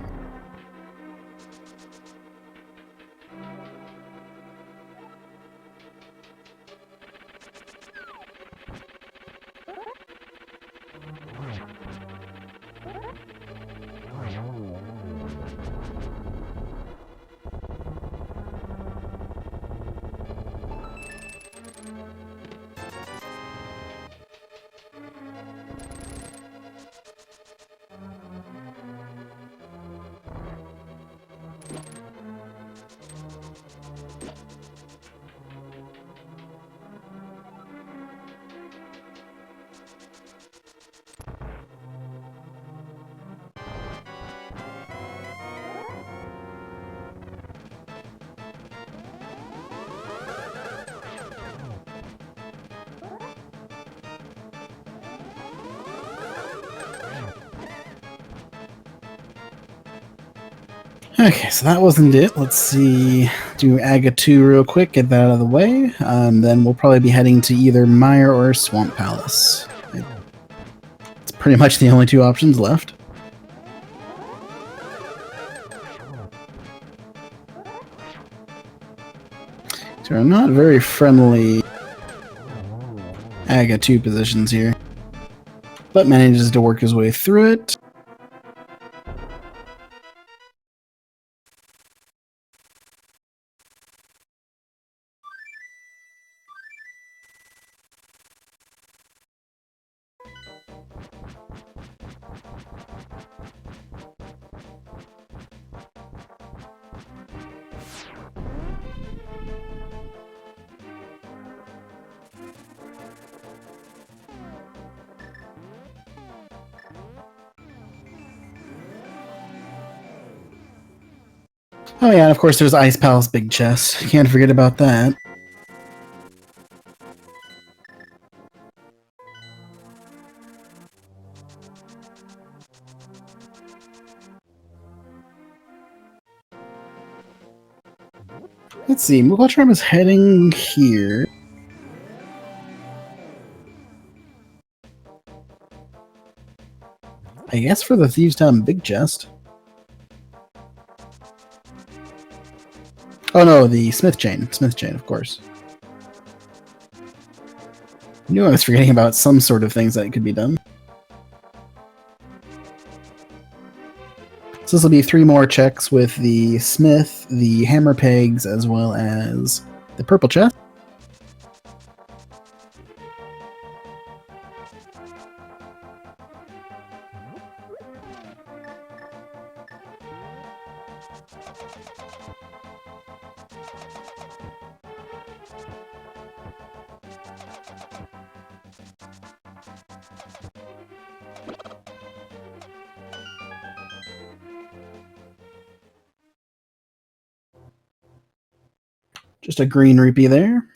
Okay, so that wasn't it. Let's see. Do Aga 2 real quick, get that out of the way. Then we'll probably be heading to either Mire or Swamp Palace. It's pretty much the only two options left. So we're not very friendly Aga 2 positions here. But manages to work his way through it. Oh yeah, and of course there's Ice Palace Big Chest. Can't forget about that. Let's see, mooglecharm is heading here. I guess for the Thieves Town Big Chest. Oh no, the Smith Chain. Smith Chain, of course. I knew I was forgetting about some sort of things that could be done. So this will be 3 more checks with the Smith, the Hammer Pegs, as well as the Purple Chest. Just a green rupee there.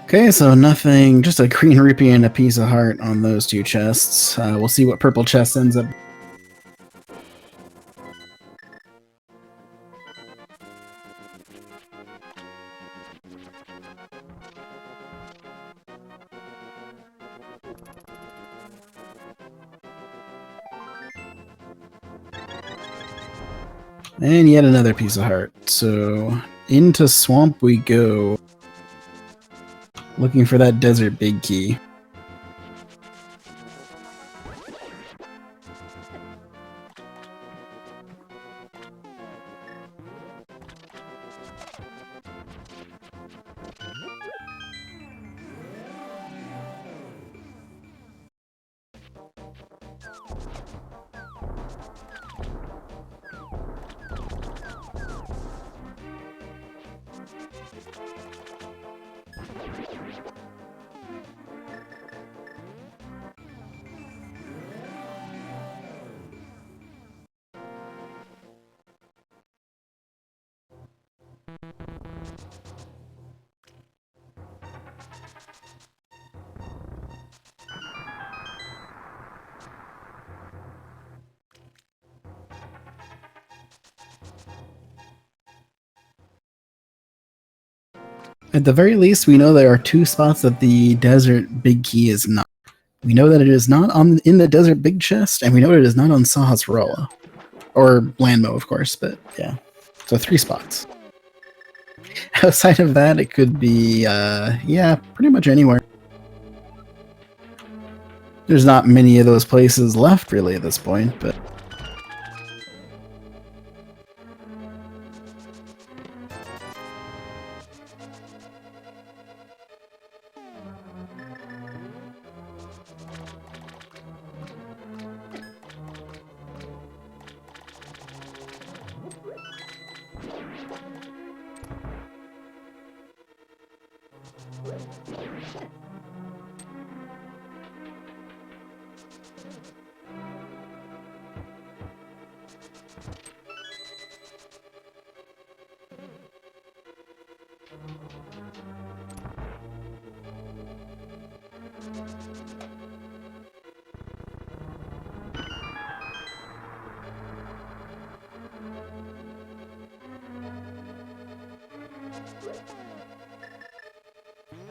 Okay, so nothing, just a green rupee and a piece of heart on those 2 chests. We'll see what purple chest ends up. And yet another piece of heart. So into Swamp we go. Looking for that desert big key. At the very least, we know there are 2 spots that the desert big key is not. We know that it is not in the desert big chest, and we know it is not on Sahasrara. Or Landmo, of course, but yeah. So 3 spots. Outside of that, it could be, yeah, pretty much anywhere. There's not many of those places left, really, at this point, but...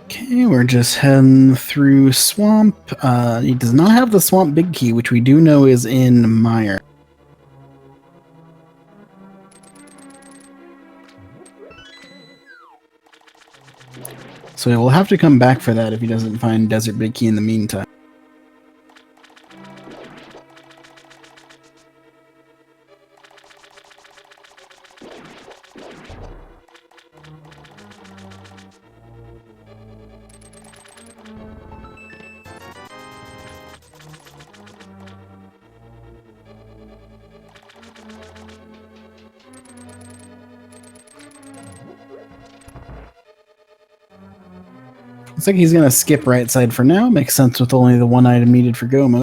Okay, we're just heading through Swamp. He does not have the Swamp Big Key, which we do know is in Mire. So we'll have to come back for that if he doesn't find Desert Big Key in the meantime. Looks like he's going to skip right side for now. Makes sense with only the 1 item needed for go mode.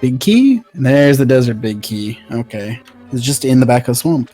Big Key? And there's the Desert Big Key. Okay. It's just in the back of the swamp.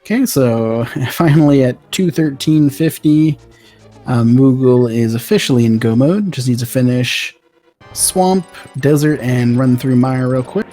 Okay, so finally at 2:13:50, Moogle is officially in go mode. Just needs to finish Swamp, Desert, and run through Mire real quick.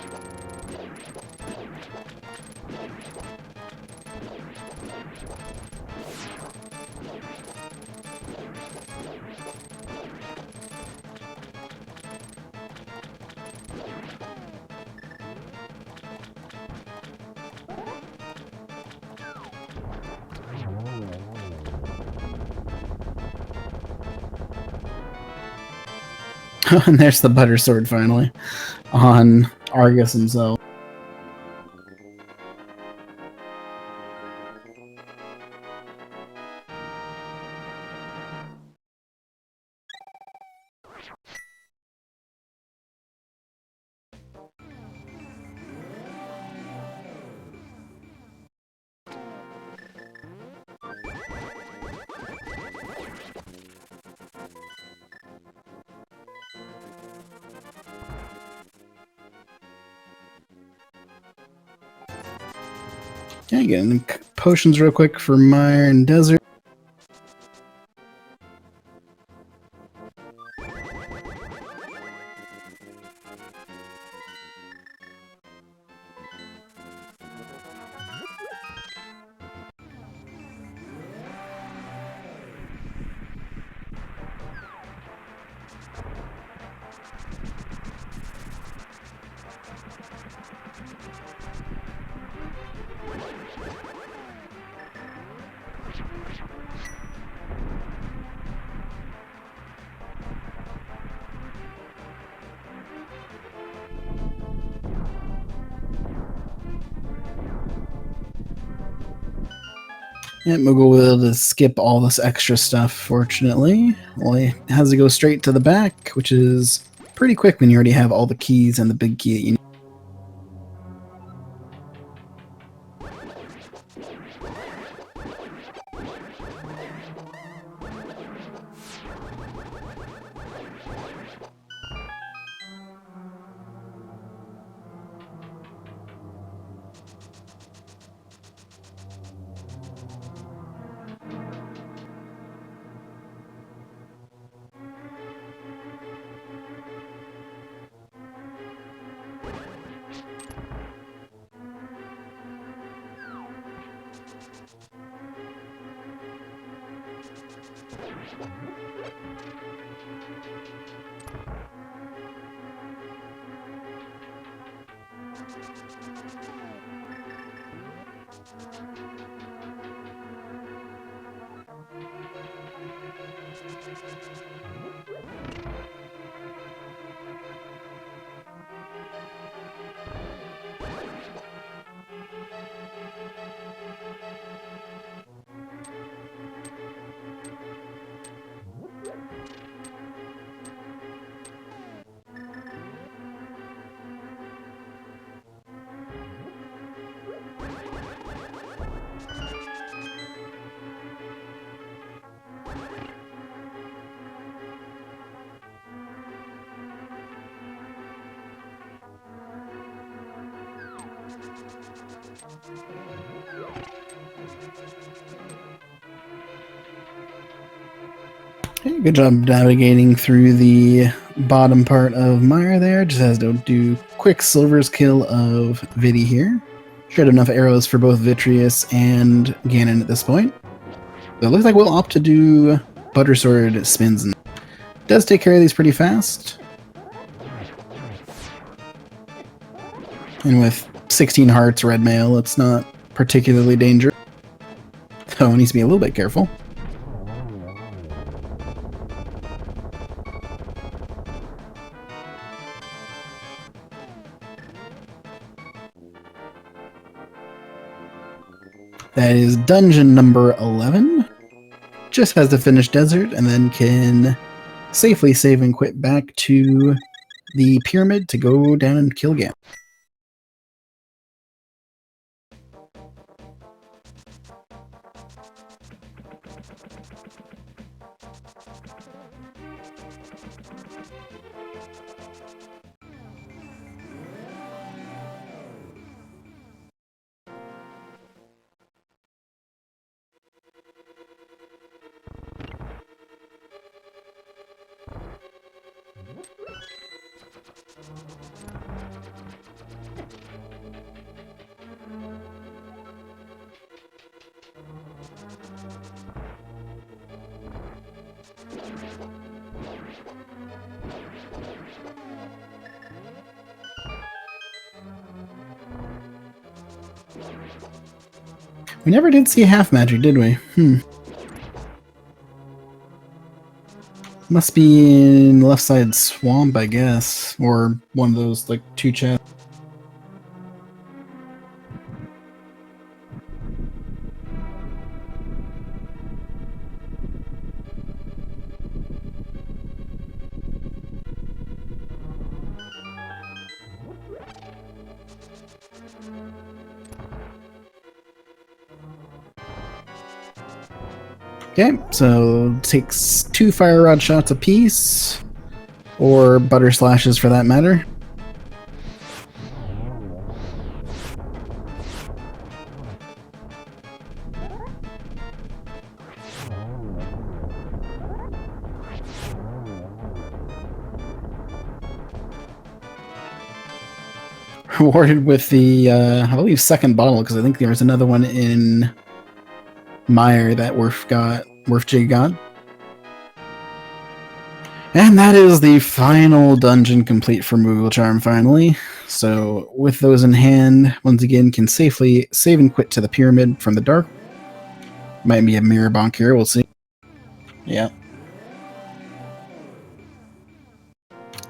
And there's the Butter Sword finally on Argus himself. Okay, getting potions real quick for Mire and Desert. Yeah, Moogle will just skip all this extra stuff, fortunately. Well, he has to go straight to the back, which is pretty quick when you already have all the keys and the big key that you need. Okay, good job navigating through the bottom part of Mire there. Just has to do quick Silver's kill of Vidi here. Should have enough arrows for both Vitreous and Ganon at this point. So it looks like we'll opt to do Butter Sword spins. And does take care of these pretty fast. And with 16 hearts, red mail, it's not particularly dangerous. So it needs to be a little bit careful. That is dungeon number 11. Just has to finish desert and then can safely save and quit back to the pyramid to go down and kill Ganon. We never did see half magic, did we? Must be in left side swamp, I guess. Or one of those, like, two chests. Okay, so takes 2 fire rod shots apiece, or butter slashes for that matter. Rewarded with the, I believe, second bottle, because I think there was another one in Mire that werfjig got. And that is the final dungeon complete for mooglecharm finally. So with those in hand, once again can safely save and quit to the pyramid from the dark. Might be a mirror bonk here, we'll see. Yeah.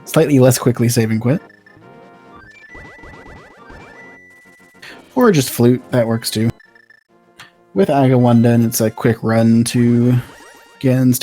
Slightly less quickly save and quit. Or just flute, that works too. with Agawanda, and it's a quick run to Gen's.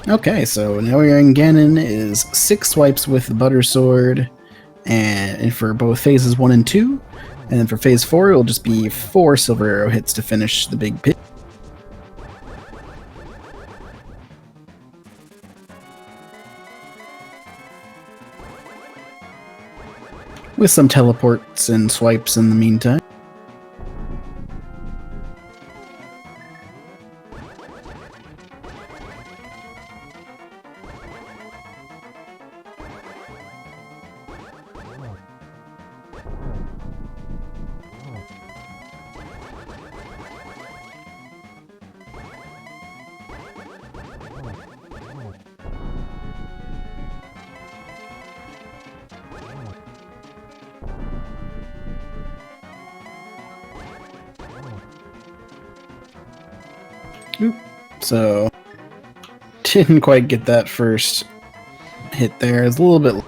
Okay, so now we are in Ganon is 6 swipes with the Butter Sword, and for both phases 1 and 2, and then for phase 4 it'll just be 4 Silver Arrow hits to finish the big pit. With some teleports and swipes in the meantime. So, didn't quite get that first hit there. It's a little bit.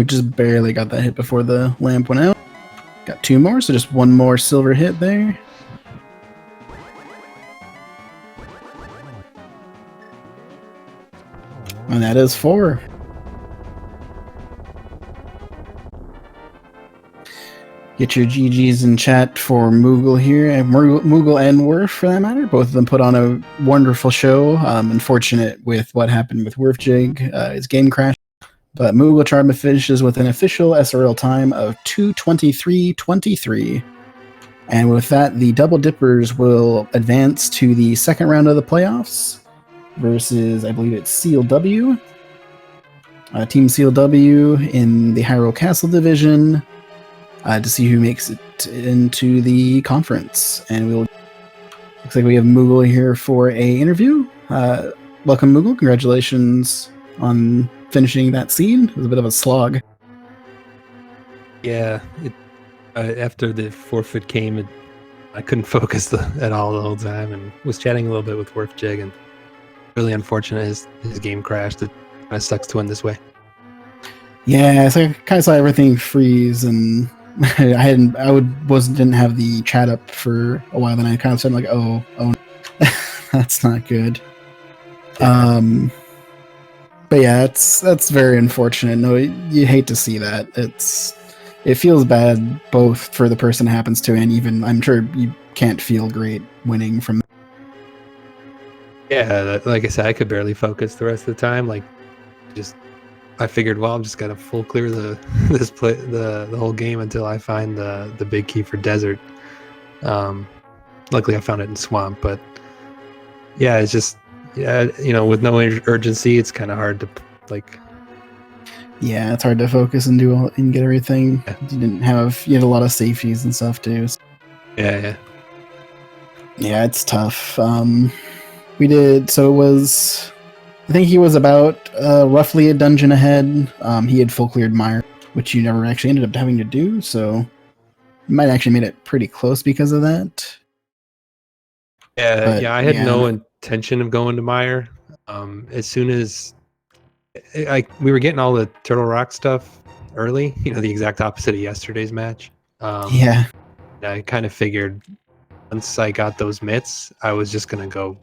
Just barely got that hit before the lamp went out. Got 2 more, so just 1 more silver hit there. And that is 4. Get your GGs in chat for Moogle here, and Moogle and Werf for that matter. Both of them put on a wonderful show. Unfortunate with what happened with werfjig, his game crashed. But mooglecharm finishes with an official SRL time of 2:23:23. And with that, the Double Dippers will advance to the second round of the playoffs versus, I believe it's Seal W. Team Seal W in the Hyrule Castle division. To see who makes it into the conference. And we'll looks like we have Moogle here for a interview. Welcome, Moogle. Congratulations on finishing that seed. It was a bit of a slog. Yeah, after the forfeit came, I couldn't focus at all the whole time, and was chatting a little bit with werfjig, and really unfortunate his game crashed. It kind of sucks to end this way. Yeah, so I kind of saw everything freeze, and didn't have the chat up for a while. Then I kind of said like, oh, that's not good. Yeah. But yeah, that's very unfortunate. No, you hate to see that. It feels bad both for the person it happens to, and even I'm sure you can't feel great winning from. Yeah, like I said, I could barely focus the rest of the time. Like, I figured, well, I'm just gonna full clear the whole game until I find the big key for desert. Luckily, I found it in swamp, but yeah, it's just with no urgency, it's kind of hard to like. Yeah, it's hard to focus and get everything. Yeah. You had a lot of safeties and stuff too. So. Yeah. Yeah, it's tough. We did so it was. I think he was about roughly a dungeon ahead. He had full cleared Mire, which you never actually ended up having to do, so you might actually made it pretty close because of that. Yeah, I had no intention of going to Mire. As soon as we were getting all the Turtle Rock stuff early, the exact opposite of yesterday's match. Yeah. I kind of figured once I got those mitts, I was just gonna go.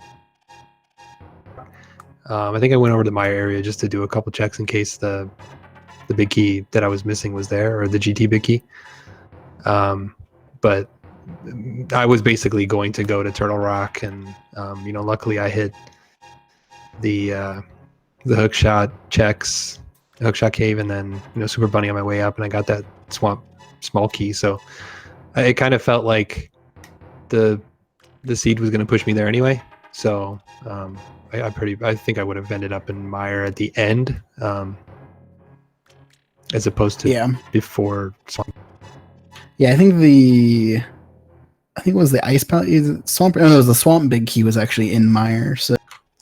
I think I went over to my area just to do a couple checks in case the big key that I was missing was there, or the GT big key. But I was basically going to go to Turtle Rock, and luckily I hit the hookshot checks, the hookshot cave, and then Super Bunny on my way up, and I got that swamp small key. So it kind of felt like the seed was going to push me there anyway. So I think I would have ended up in Mire at the end, as opposed to before Swamp. Yeah, I think it was the ice swamp. No, it was the swamp big key was actually in Mire. So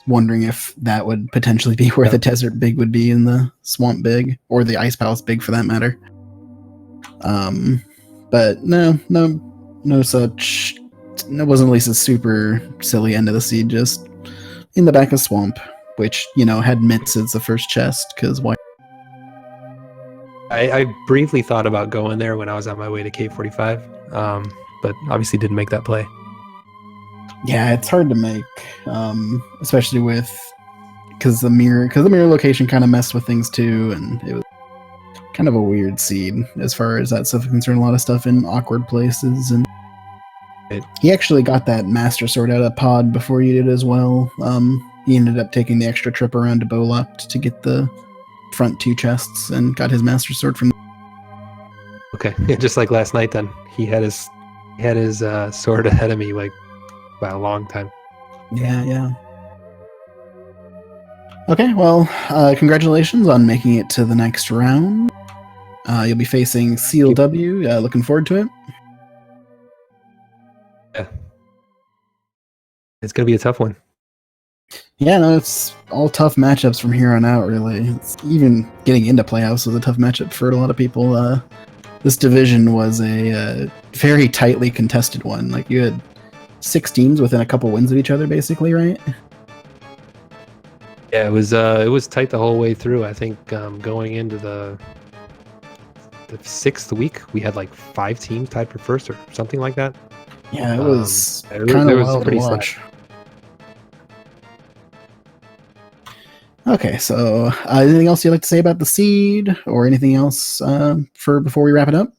wondering if that would potentially be where the desert big would be in the swamp big, or the ice palace big for that matter. But no such. It wasn't at least a super silly end of the seed. Just in the back of swamp, which had mitts as the first chest. Because why? I briefly thought about going there when I was on my way to K45, but obviously didn't make that play. Yeah, it's hard to make, especially because the Mire location kind of messed with things too, and it was kind of a weird seed as far as that stuff is concerned. A lot of stuff in awkward places, and he actually got that Master Sword out of pod before you did as well. He ended up taking the extra trip around to Bolopt to get the front 2 chests and got his Master Sword from. Okay, yeah, just like last night. Then he had his sword ahead of me by a long time. Yeah. Okay, well, congratulations on making it to the next round. You'll be facing CLW. Looking forward to it. Yeah. It's going to be a tough one. Yeah, no, it's all tough matchups from here on out, really. Even getting into Playhouse was a tough matchup for a lot of people. This division was a very tightly contested one. You had 6 teams within a couple wins of each other, basically, right? Yeah, it was tight the whole way through. I think going into the 6th week, we had 5 teams tied for first or something like that. Yeah, it was kind of wild to watch. Sad. Okay, so anything else you'd like to say about the seed, or anything else before we wrap it up?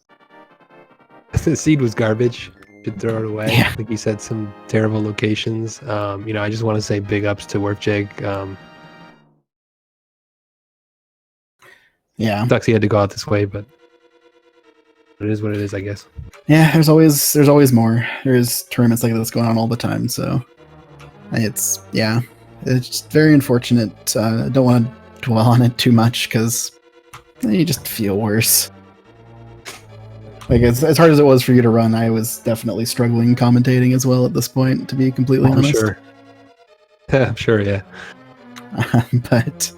The seed was garbage. Should throw it away. Yeah. Like you said, some terrible locations. I just want to say big ups to werfjig. Yeah, sucks he had to go out this way, but it is what it is, I guess. Yeah, there's always more. There's tournaments like this going on all the time, so it's just very unfortunate. I don't want to dwell on it too much because you just feel worse. As hard as it was for you to run, I was definitely struggling commentating as well at this point, to be completely honest. Sure. I'm sure, yeah. But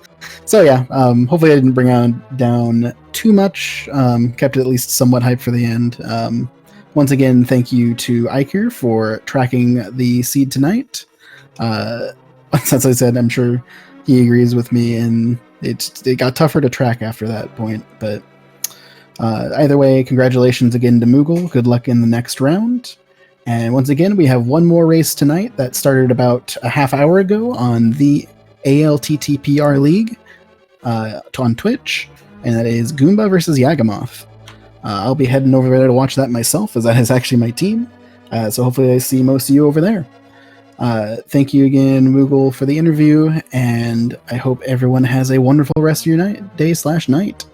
so yeah, hopefully I didn't bring down too much. Kept it at least somewhat hyped for the end. Once again, thank you to Iker for tracking the seed tonight. As I said, I'm sure he agrees with me, and it got tougher to track after that point. But either way, congratulations again to Moogle. Good luck in the next round. And once again, we have one more race tonight that started about a half hour ago on the ALTTPR League on Twitch, and that is Goomba versus Yagamoth. I'll be heading over there to watch that myself, as that is actually my team. So hopefully I see most of you over there. Thank you again, Moogle, for the interview, and I hope everyone has a wonderful rest of your day/night.